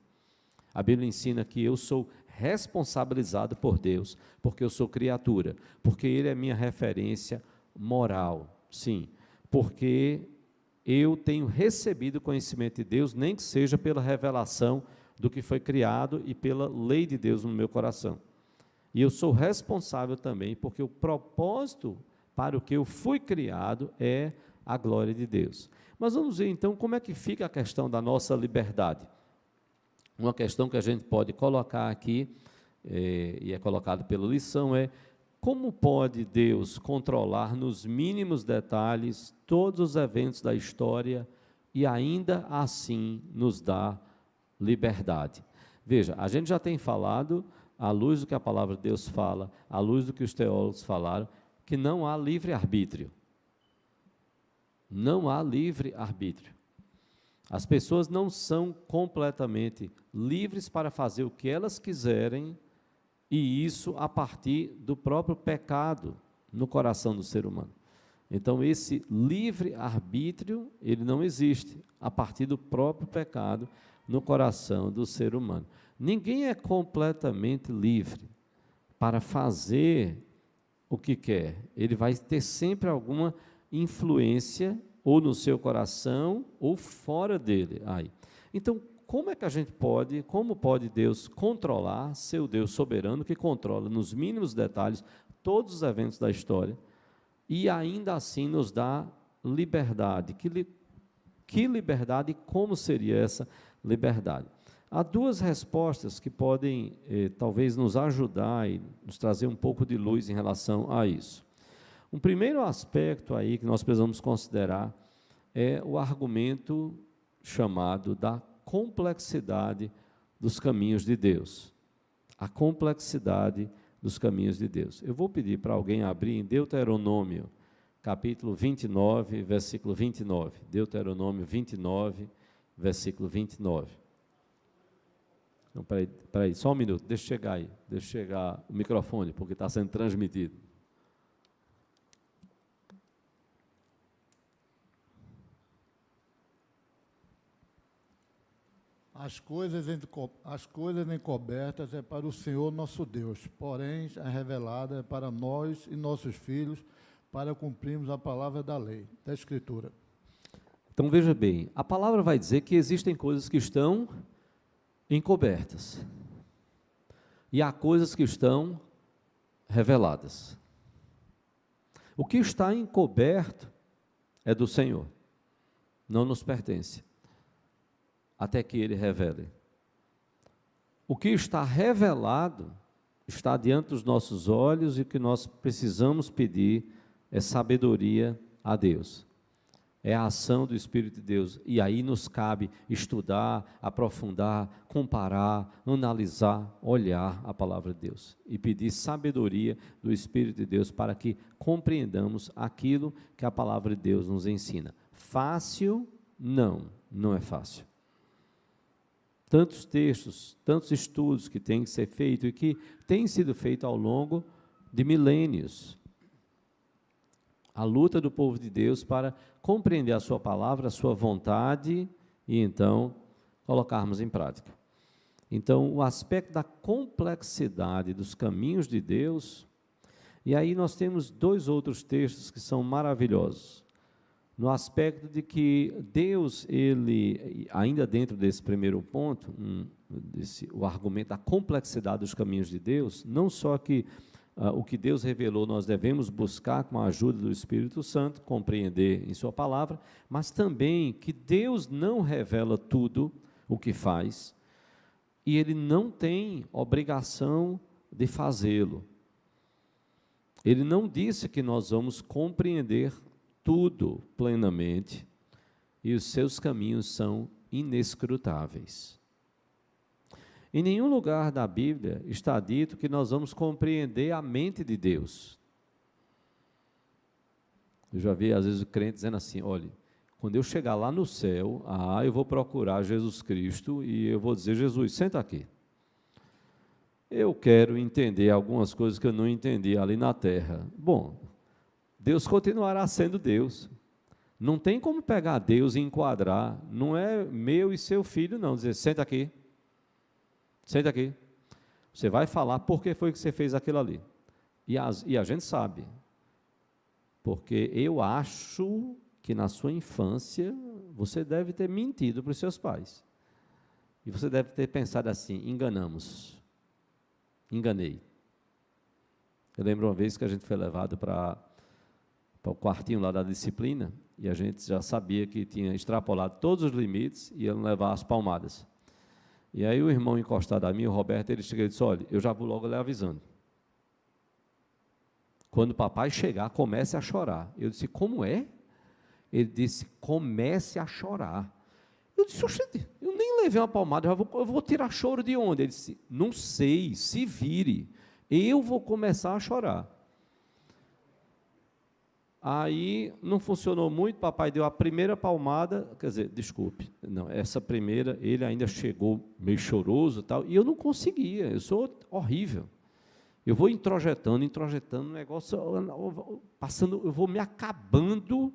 A Bíblia ensina que eu sou responsabilizado por Deus, porque eu sou criatura, porque Ele é minha referência moral, sim, porque eu tenho recebido conhecimento de Deus, nem que seja pela revelação do que foi criado e pela lei de Deus no meu coração. E eu sou responsável também, porque o propósito para o que eu fui criado é a glória de Deus. Mas vamos ver então como é que fica a questão da nossa liberdade. Uma questão que a gente pode colocar aqui, e é colocado pela lição, é como pode Deus controlar nos mínimos detalhes todos os eventos da história e ainda assim nos dar liberdade? Veja, a gente já tem falado, à luz do que a palavra de Deus fala, à luz do que os teólogos falaram, que não há livre-arbítrio. Não há livre-arbítrio. As pessoas não são completamente livres para fazer o que elas quiserem, e isso a partir do próprio pecado no coração do ser humano. Então, esse livre-arbítrio, ele não existe a partir do próprio pecado no coração do ser humano. Ninguém é completamente livre para fazer o que quer. Ele vai ter sempre alguma influência, ou no seu coração, ou fora dele. Aí. Então, como é que a gente pode, como pode Deus controlar, ser o Deus soberano, que controla nos mínimos detalhes todos os eventos da história, e ainda assim nos dá liberdade? Que liberdade e como seria essa liberdade? Há duas respostas que podem, talvez, nos ajudar e nos trazer um pouco de luz em relação a isso. Um primeiro aspecto aí que nós precisamos considerar é o argumento chamado da complexidade dos caminhos de Deus. A complexidade dos caminhos de Deus. Eu vou pedir para alguém abrir em Deuteronômio, capítulo 29, versículo 29. Deuteronômio 29, versículo 29. Então, peraí, só um minuto, deixa eu chegar o microfone, porque está sendo transmitido. As coisas encobertas é para o Senhor nosso Deus, porém a revelada é para nós e nossos filhos, para cumprirmos a palavra da lei, da Escritura. Então veja bem, a palavra vai dizer que existem coisas que estão encobertas, e há coisas que estão reveladas. O que está encoberto é do Senhor, não nos pertence, até que Ele revele. O que está revelado está diante dos nossos olhos, e o que nós precisamos pedir é sabedoria a Deus. É a ação do Espírito de Deus, e aí nos cabe estudar, aprofundar, comparar, analisar, olhar a palavra de Deus e pedir sabedoria do Espírito de Deus para que compreendamos aquilo que a palavra de Deus nos ensina. Fácil? Não é fácil. Tantos textos, tantos estudos que têm que ser feitos e que têm sido feitos ao longo de milênios. A luta do povo de Deus para compreender a sua palavra, a sua vontade, e então colocarmos em prática. Então, o aspecto da complexidade dos caminhos de Deus, e aí nós temos dois outros textos que são maravilhosos, no aspecto de que Deus, ele, ainda dentro desse primeiro ponto, o argumento da complexidade dos caminhos de Deus, não só que o que Deus revelou nós devemos buscar com a ajuda do Espírito Santo, compreender em sua palavra, mas também que Deus não revela tudo o que faz, e Ele não tem obrigação de fazê-lo. Ele não disse que nós vamos compreender tudo plenamente, e os seus caminhos são inescrutáveis. Em nenhum lugar da Bíblia está dito que nós vamos compreender a mente de Deus. Eu já vi às vezes o crente dizendo assim, olha, quando eu chegar lá no céu, eu vou procurar Jesus Cristo e eu vou dizer, Jesus, senta aqui. Eu quero entender algumas coisas que eu não entendi ali na terra. Bom, Deus continuará sendo Deus. Não tem como pegar Deus e enquadrar, não é meu e seu filho não, dizer, senta aqui. Senta aqui, você vai falar por que foi que você fez aquilo ali. E a gente sabe, porque eu acho que na sua infância você deve ter mentido para os seus pais. E você deve ter pensado assim, enganei. Eu lembro uma vez que a gente foi levado para o quartinho lá da disciplina, e a gente já sabia que tinha extrapolado todos os limites e ia levar as palmadas. E aí o irmão encostado a mim, o Roberto, ele chegou e disse, olha, eu já vou logo lhe avisando. Quando o papai chegar, comece a chorar. Eu disse, como é? Ele disse, comece a chorar. Eu disse, oxente, eu nem levei uma palmada, eu vou tirar choro de onde? Ele disse, não sei, se vire, eu vou começar a chorar. Aí não funcionou muito, papai deu a primeira palmada, quer dizer, desculpe, não, essa primeira, ele ainda chegou meio choroso e tal, e eu não conseguia, eu sou horrível. Eu vou introjetando, o negócio, passando, eu vou me acabando.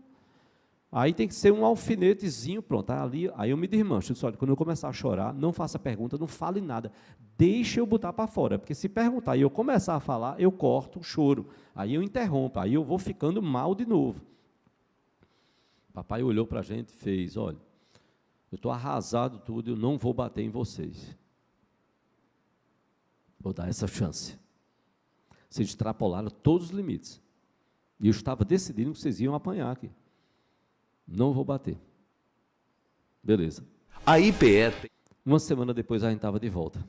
Aí tem que ser um alfinetezinho, pronto. Aí eu me desmancho. Eu disse, olha, quando eu começar a chorar, não faça pergunta, não fale nada. Deixa eu botar para fora, porque se perguntar e eu começar a falar, eu corto o choro. Aí eu interrompo, aí eu vou ficando mal de novo. Papai olhou para a gente e fez, olha, eu estou arrasado tudo, eu não vou bater em vocês. Vou dar essa chance. Vocês extrapolaram todos os limites. E eu estava decidindo que vocês iam apanhar aqui. Não vou bater. Beleza. A IPE. Uma semana depois a gente estava de volta.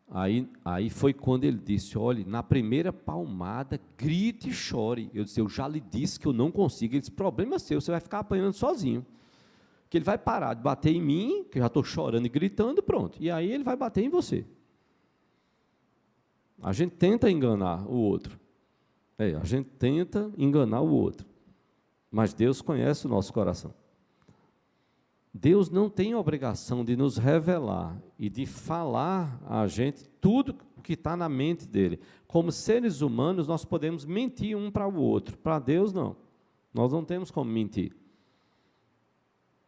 Aí foi quando ele disse, olha, na primeira palmada, grite e chore. Eu disse, eu já lhe disse que eu não consigo. Ele disse, problema seu, você vai ficar apanhando sozinho. Que ele vai parar de bater em mim, que eu já estou chorando e gritando, pronto. E aí ele vai bater em você. A gente tenta enganar o outro. A gente tenta enganar o outro. Mas Deus conhece o nosso coração. Deus não tem obrigação de nos revelar e de falar a gente tudo o que está na mente dele. Como seres humanos, nós podemos mentir um para o outro. Para Deus, não. Nós não temos como mentir.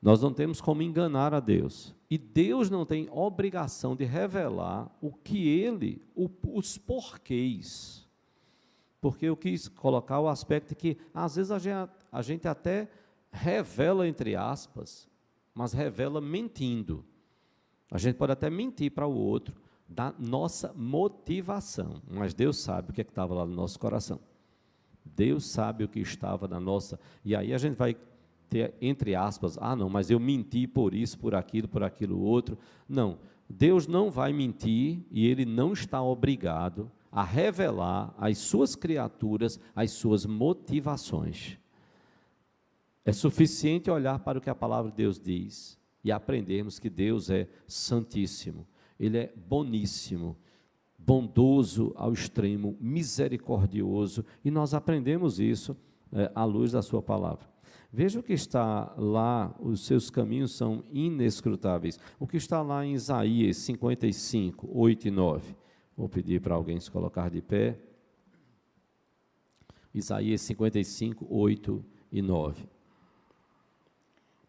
Nós não temos como enganar a Deus. E Deus não tem obrigação de revelar o que ele, os porquês. Porque eu quis colocar o aspecto que, às vezes, a gente até revela, entre aspas, mas revela mentindo. A gente pode até mentir para o outro da nossa motivação, mas Deus sabe o que estava lá no nosso coração. Deus sabe o que estava na nossa... E aí a gente vai ter, entre aspas, não, mas eu menti por isso, por aquilo outro. Não, Deus não vai mentir e Ele não está obrigado a revelar às suas criaturas as suas motivações. É suficiente olhar para o que a palavra de Deus diz e aprendermos que Deus é santíssimo, Ele é boníssimo, bondoso ao extremo, misericordioso, e nós aprendemos isso à luz da sua palavra. Veja o que está lá, os seus caminhos são inescrutáveis. O que está lá em Isaías 55, 8 e 9. Vou pedir para alguém se colocar de pé. Isaías 55, 8 e 9.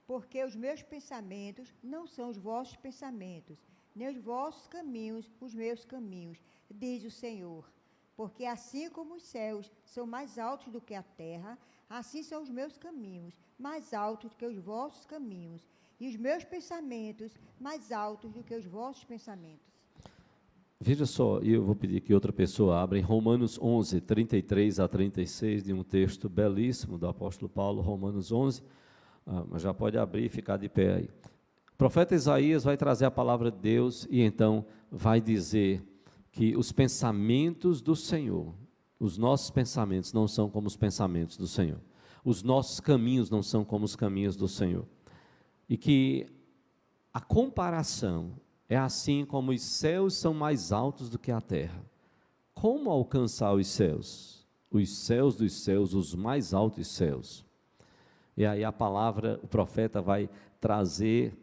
Porque os meus pensamentos não são os vossos pensamentos, nem os vossos caminhos os meus caminhos, diz o Senhor. Porque assim como os céus são mais altos do que a terra, assim são os meus caminhos mais altos do que os vossos caminhos, e os meus pensamentos mais altos do que os vossos pensamentos. Veja só, eu vou pedir que outra pessoa abra em Romanos 11, 33 a 36, de um texto belíssimo do apóstolo Paulo, Romanos 11, mas já pode abrir e ficar de pé aí. O profeta Isaías vai trazer a palavra de Deus e então vai dizer que os pensamentos do Senhor, os nossos pensamentos não são como os pensamentos do Senhor. Os nossos caminhos não são como os caminhos do Senhor. E que a comparação é assim como os céus são mais altos do que a terra. Como alcançar os céus? Os céus dos céus, os mais altos céus. E aí a palavra, o profeta vai trazer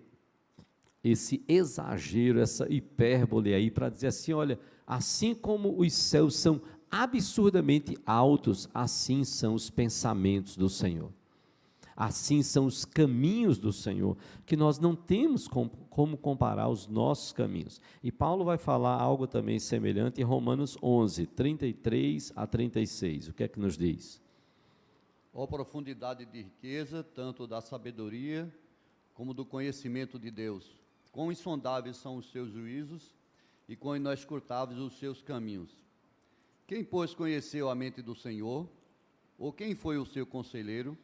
esse exagero, essa hipérbole aí, para dizer assim, olha, assim como os céus são absurdamente altos, assim são os pensamentos do Senhor. Assim são os caminhos do Senhor, que nós não temos como comparar os nossos caminhos. E Paulo vai falar algo também semelhante em Romanos 11, 33 a 36. O que é que nos diz? Ó profundidade de riqueza, tanto da sabedoria como do conhecimento de Deus. Quão insondáveis são os seus juízos e quão inescrutáveis os seus caminhos. Quem, pois, conheceu a mente do Senhor? Ou quem foi o seu conselheiro?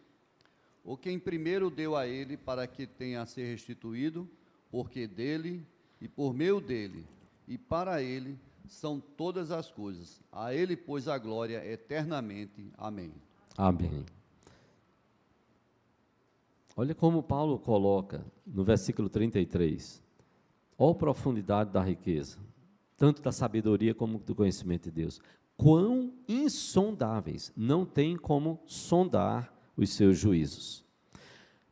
Ou quem primeiro deu a ele para que tenha a ser restituído? Porque dele, e por meio dele, e para ele, são todas as coisas. A ele, pois, a glória eternamente. Amém. Amém. Olha como Paulo coloca no versículo 33. Ó profundidade da riqueza, tanto da sabedoria como do conhecimento de Deus. Quão insondáveis, não tem como sondar os seus juízos.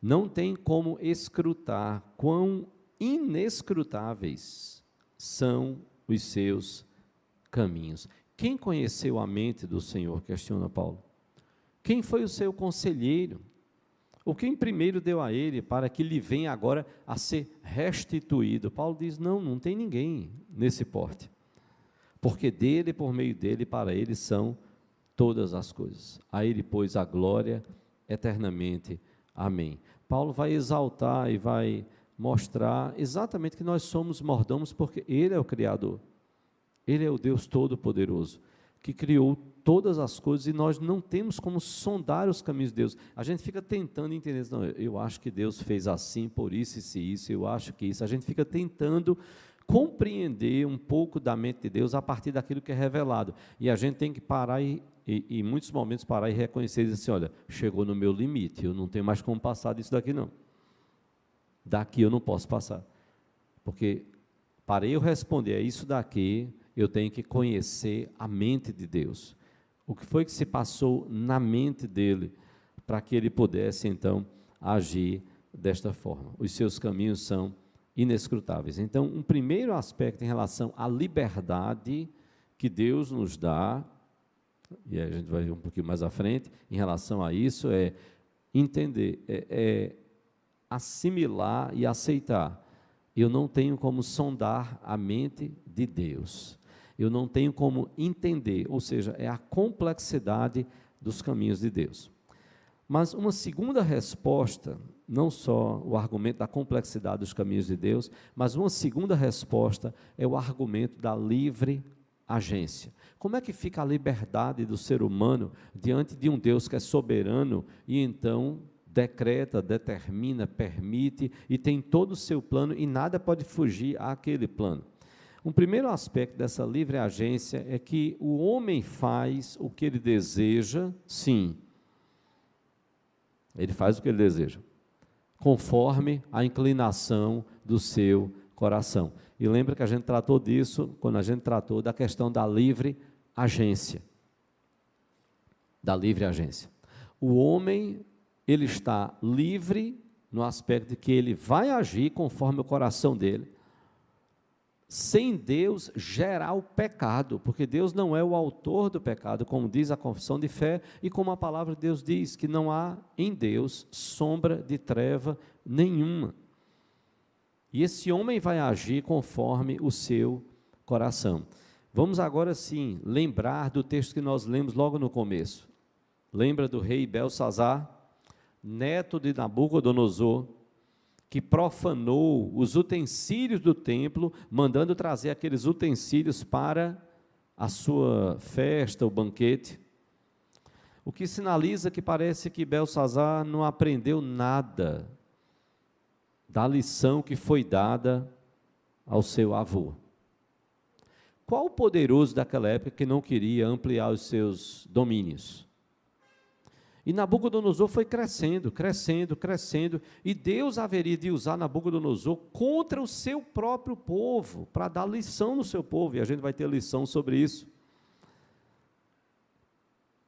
Não tem como escrutar quão inescrutáveis são os seus caminhos. Quem conheceu a mente do Senhor? Questiona Paulo. Quem foi o seu conselheiro? Ou quem primeiro deu a ele para que lhe venha agora a ser restituído? Paulo diz, não tem ninguém nesse porte. Porque dele, por meio dele, para ele são todas as coisas. A ele, pois, a glória eternamente. Amém. Paulo vai exaltar e vai mostrar exatamente que nós somos mordomos porque ele é o Criador. Ele é o Deus Todo-Poderoso, que criou todas as coisas e nós não temos como sondar os caminhos de Deus. A gente fica tentando entender, não, eu acho que Deus fez assim, por isso e isso, eu acho que isso. A gente fica tentando compreender um pouco da mente de Deus a partir daquilo que é revelado. E a gente tem que parar e em muitos momentos parar e reconhecer e dizer assim, olha, chegou no meu limite, eu não tenho mais como passar disso daqui não. Daqui eu não posso passar. Porque para eu responder a isso daqui, eu tenho que conhecer a mente de Deus. O que foi que se passou na mente dele para que ele pudesse então agir desta forma. Os seus caminhos são inescrutáveis. Então, um primeiro aspecto em relação à liberdade que Deus nos dá, e a gente vai ver um pouquinho mais à frente, em relação a isso, é entender, assimilar e aceitar. Eu não tenho como sondar a mente de Deus. Eu não tenho como entender, ou seja, é a complexidade dos caminhos de Deus. Mas uma segunda resposta, não só o argumento da complexidade dos caminhos de Deus, mas uma segunda resposta é o argumento da livre agência. Como é que fica a liberdade do ser humano diante de um Deus que é soberano e então decreta, determina, permite e tem todo o seu plano e nada pode fugir àquele plano? Um primeiro aspecto dessa livre agência é que o homem faz o que ele deseja, sim. Ele faz o que ele deseja, conforme a inclinação do seu coração. E lembra que a gente tratou disso quando a gente tratou da questão da livre agência. Da livre agência. O homem, ele está livre no aspecto de que ele vai agir conforme o coração dele, sem Deus gerar o pecado, porque Deus não é o autor do pecado, como diz a confissão de fé, e como a palavra de Deus diz, que não há em Deus sombra de treva nenhuma. E esse homem vai agir conforme o seu coração. Vamos agora sim lembrar do texto que nós lemos logo no começo. Lembra do rei Belsazar, neto de Nabucodonosor, que profanou os utensílios do templo, mandando trazer aqueles utensílios para a sua festa, o banquete. O que sinaliza que parece que Belsazar não aprendeu nada da lição que foi dada ao seu avô. Qual o poderoso daquela época que não queria ampliar os seus domínios? E Nabucodonosor foi crescendo, e Deus haveria de usar Nabucodonosor contra o seu próprio povo, para dar lição no seu povo, e a gente vai ter lição sobre isso.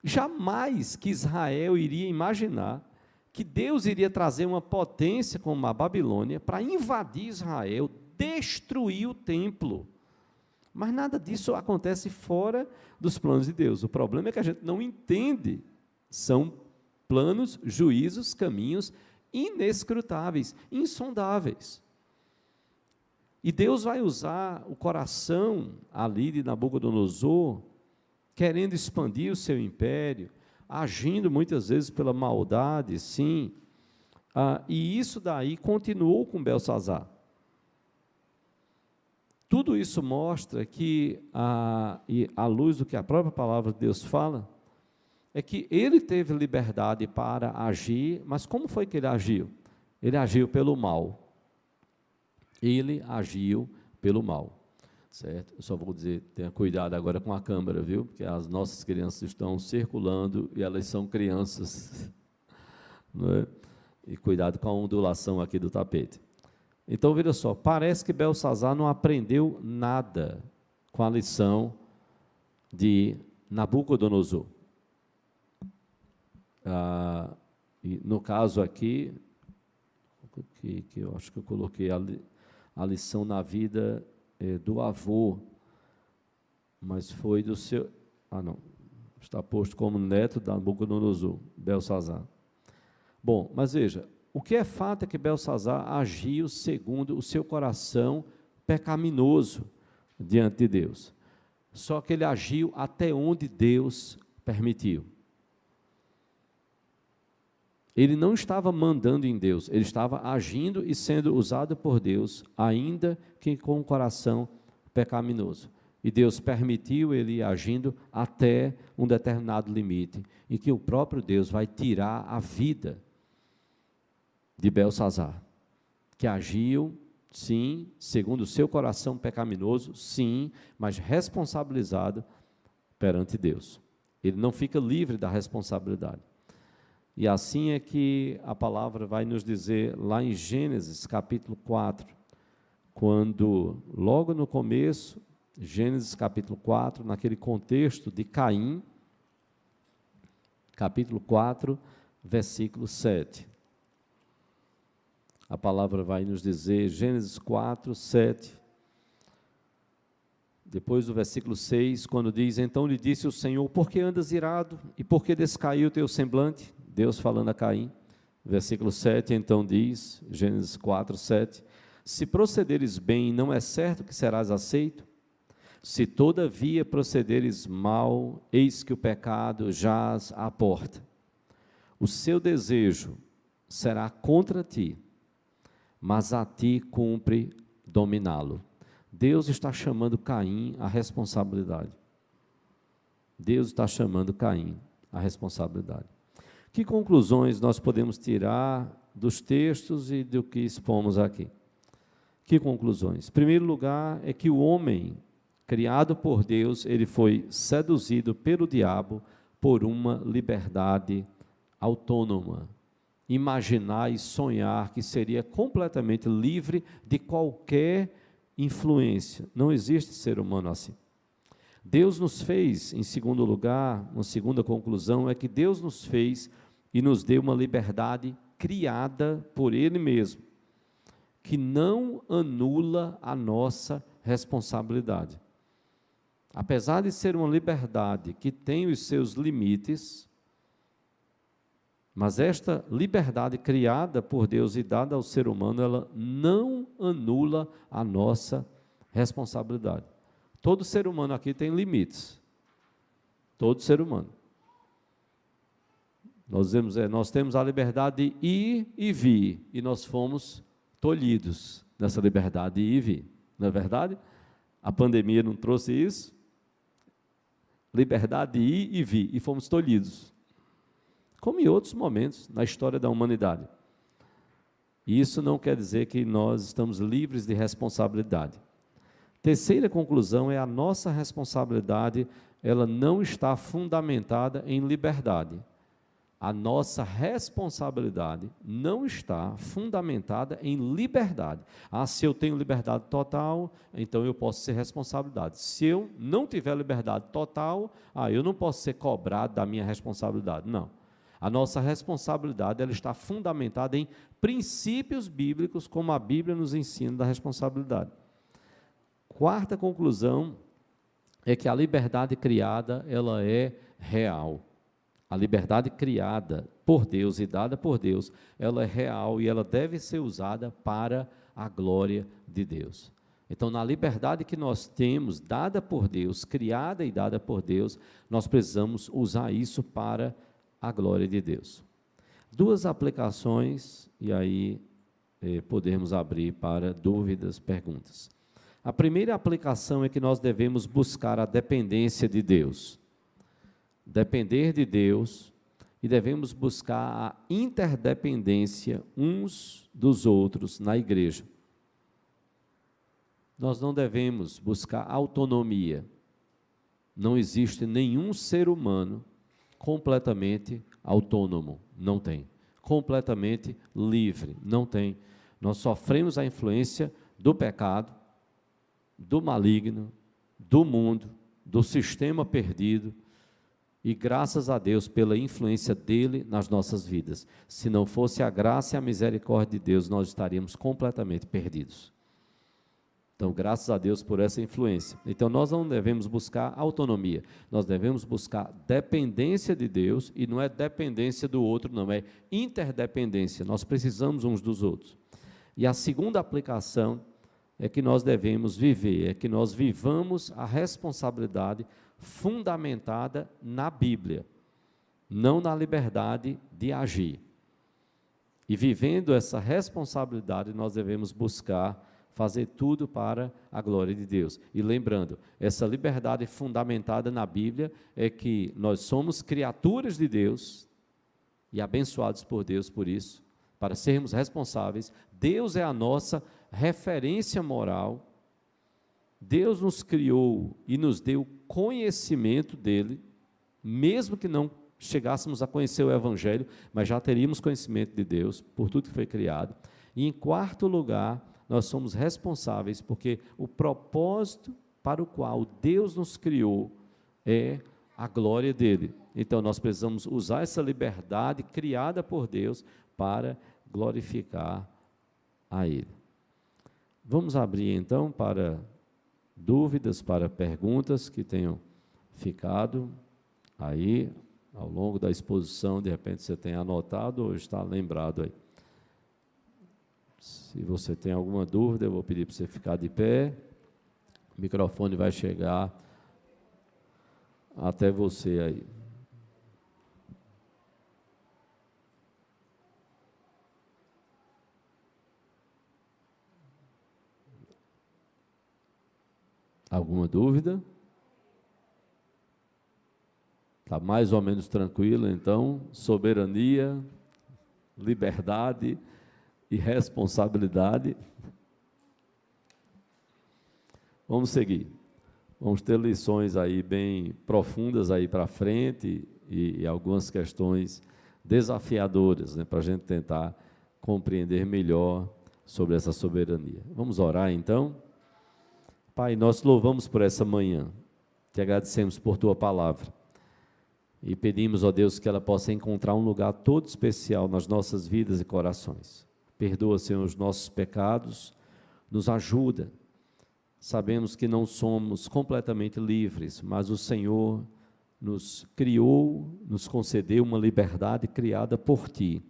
Jamais que Israel iria imaginar que Deus iria trazer uma potência como a Babilônia para invadir Israel, destruir o templo. Mas nada disso acontece fora dos planos de Deus. O problema é que a gente não entende. São planos, juízos, caminhos inescrutáveis, insondáveis. E Deus vai usar o coração ali de Nabucodonosor, querendo expandir o seu império, agindo muitas vezes pela maldade, sim. E isso daí continuou com Belsazar. Tudo isso mostra que, à luz do que a própria palavra de Deus fala, é que ele teve liberdade para agir, mas como foi que ele agiu? Ele agiu pelo mal. Ele agiu pelo mal, certo? Eu só vou dizer, tenha cuidado agora com a câmera, viu? Porque as nossas crianças estão circulando e elas são crianças, não é? E cuidado com a ondulação aqui do tapete. Então, veja só, parece que Belsazar não aprendeu nada com a lição de Nabucodonosor. E no caso aqui, que eu acho que eu coloquei a lição na vida do avô. mas foi do seu... não, está posto como neto da Nabucodonosor, Belsazar. Bom, mas veja, o que é fato é que Belsazar agiu segundo o seu coração pecaminoso diante de Deus. Só que ele agiu até onde Deus permitiu. Ele não estava mandando em Deus, ele estava agindo e sendo usado por Deus, ainda que com um coração pecaminoso. E Deus permitiu ele ir agindo até um determinado limite, em que o próprio Deus vai tirar a vida de Belsazar, que agiu, sim, segundo o seu coração pecaminoso, sim, mas responsabilizado perante Deus. Ele não fica livre da responsabilidade. E assim é que a palavra vai nos dizer lá em Gênesis capítulo 4, quando logo no começo, Gênesis capítulo 4, naquele contexto de Caim, capítulo 4, versículo 7. A palavra vai nos dizer, Gênesis 4, 7, depois do versículo 6, quando diz, então lhe disse o Senhor, por que andas irado e por que descaiu o teu semblante? Deus falando a Caim, versículo 7, então diz, Gênesis 4, 7, se procederes bem, não é certo que serás aceito? Se todavia procederes mal, eis que o pecado jaz à porta. O seu desejo será contra ti, mas a ti cumpre dominá-lo. Deus está chamando Caim à responsabilidade. Deus está chamando Caim à responsabilidade. Que conclusões nós podemos tirar dos textos e do que expomos aqui? Que conclusões? Em primeiro lugar, é que o homem, criado por Deus, ele foi seduzido pelo diabo por uma liberdade autônoma. Imaginar e sonhar que seria completamente livre de qualquer influência. Não existe ser humano assim. Deus nos fez, em segundo lugar, uma segunda conclusão, é que Deus nos fez e nos deu uma liberdade criada por Ele mesmo, que não anula a nossa responsabilidade. Apesar de ser uma liberdade que tem os seus limites, mas esta liberdade criada por Deus e dada ao ser humano, ela não anula a nossa responsabilidade. Todo ser humano aqui tem limites. Todo ser humano. Nós temos a liberdade de ir e vir, e nós fomos tolhidos nessa liberdade de ir e vir. Não é verdade? A pandemia não trouxe isso? Liberdade de ir e vir, e fomos tolhidos. Como em outros momentos na história da humanidade. E isso não quer dizer que nós estamos livres de responsabilidade. Terceira conclusão é a nossa responsabilidade, ela não está fundamentada em liberdade. A nossa responsabilidade não está fundamentada em liberdade. Se eu tenho liberdade total, então eu posso ser responsabilidade. Se eu não tiver liberdade total, eu não posso ser cobrado da minha responsabilidade. Não. A nossa responsabilidade ela está fundamentada em princípios bíblicos, como a Bíblia nos ensina da responsabilidade. Quarta conclusão é que a liberdade criada, ela é real. A liberdade criada por Deus e dada por Deus, ela é real e ela deve ser usada para a glória de Deus. Então, na liberdade que nós temos, dada por Deus, criada e dada por Deus, nós precisamos usar isso para a glória de Deus. Duas aplicações, e aí podemos abrir para dúvidas, perguntas. A primeira aplicação é que nós devemos buscar a dependência de Deus. Depender de Deus e devemos buscar a interdependência uns dos outros na igreja. Nós não devemos buscar autonomia. Não existe nenhum ser humano completamente autônomo, não tem. Completamente livre, não tem. Nós sofremos a influência do pecado, do maligno, do mundo, do sistema perdido, e graças a Deus pela influência dele nas nossas vidas. Se não fosse a graça e a misericórdia de Deus, nós estaríamos completamente perdidos. Então, graças a Deus por essa influência. Então, nós não devemos buscar autonomia, nós devemos buscar dependência de Deus, e não é dependência do outro, não, é interdependência. Nós precisamos uns dos outros. E a segunda aplicação é que nós devemos viver, é que nós vivamos a responsabilidade fundamentada na Bíblia, não na liberdade de agir. E vivendo essa responsabilidade, nós devemos buscar fazer tudo para a glória de Deus. E lembrando, essa liberdade fundamentada na Bíblia é que nós somos criaturas de Deus e abençoados por Deus por isso, para sermos responsáveis. Deus é a nossa referência moral. Deus nos criou e nos deu conhecimento dele, mesmo que não chegássemos a conhecer o Evangelho, mas já teríamos conhecimento de Deus por tudo que foi criado. E em quarto lugar, nós somos responsáveis porque o propósito para o qual Deus nos criou é a glória dele. Então nós precisamos usar essa liberdade criada por Deus para glorificar a ele. Vamos abrir então para dúvidas, para perguntas que tenham ficado aí ao longo da exposição, de repente você tem anotado ou está lembrado aí. Se você tem alguma dúvida, eu vou pedir para você ficar de pé. O microfone vai chegar até você aí. Alguma dúvida? Está mais ou menos tranquilo, então? Soberania, liberdade e responsabilidade. Vamos seguir. Vamos ter lições aí bem profundas aí para frente e algumas questões desafiadoras, né, para a gente tentar compreender melhor sobre essa soberania. Vamos orar então? Pai, nós louvamos por essa manhã, te agradecemos por tua palavra e pedimos, ó Deus, que ela possa encontrar um lugar todo especial nas nossas vidas e corações. Perdoa, Senhor, os nossos pecados, nos ajuda. Sabemos que não somos completamente livres, mas o Senhor nos criou, nos concedeu uma liberdade criada por Ti,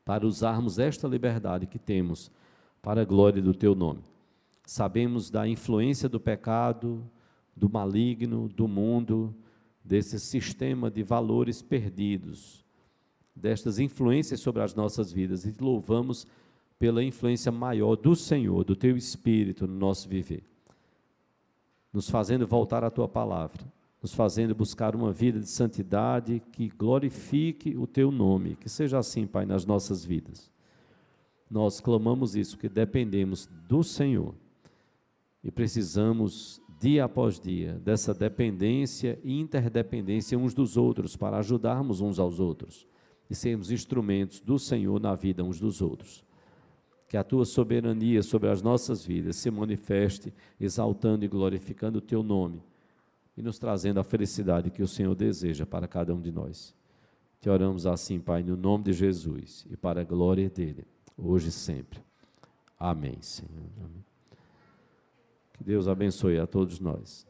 para usarmos esta liberdade que temos para a glória do Teu nome. Sabemos da influência do pecado, do maligno, do mundo, desse sistema de valores perdidos, destas influências sobre as nossas vidas, e te louvamos pela influência maior do Senhor, do Teu Espírito no nosso viver, nos fazendo voltar à Tua palavra, nos fazendo buscar uma vida de santidade que glorifique o Teu nome, que seja assim, Pai, nas nossas vidas. Nós clamamos isso, que dependemos do Senhor e precisamos, dia após dia, dessa dependência e interdependência uns dos outros, para ajudarmos uns aos outros e sermos instrumentos do Senhor na vida uns dos outros. Que a Tua soberania sobre as nossas vidas se manifeste, exaltando e glorificando o Teu nome e nos trazendo a felicidade que o Senhor deseja para cada um de nós. Te oramos assim, Pai, no nome de Jesus e para a glória dEle, hoje e sempre. Amém, Senhor. Amém. Que Deus abençoe a todos nós.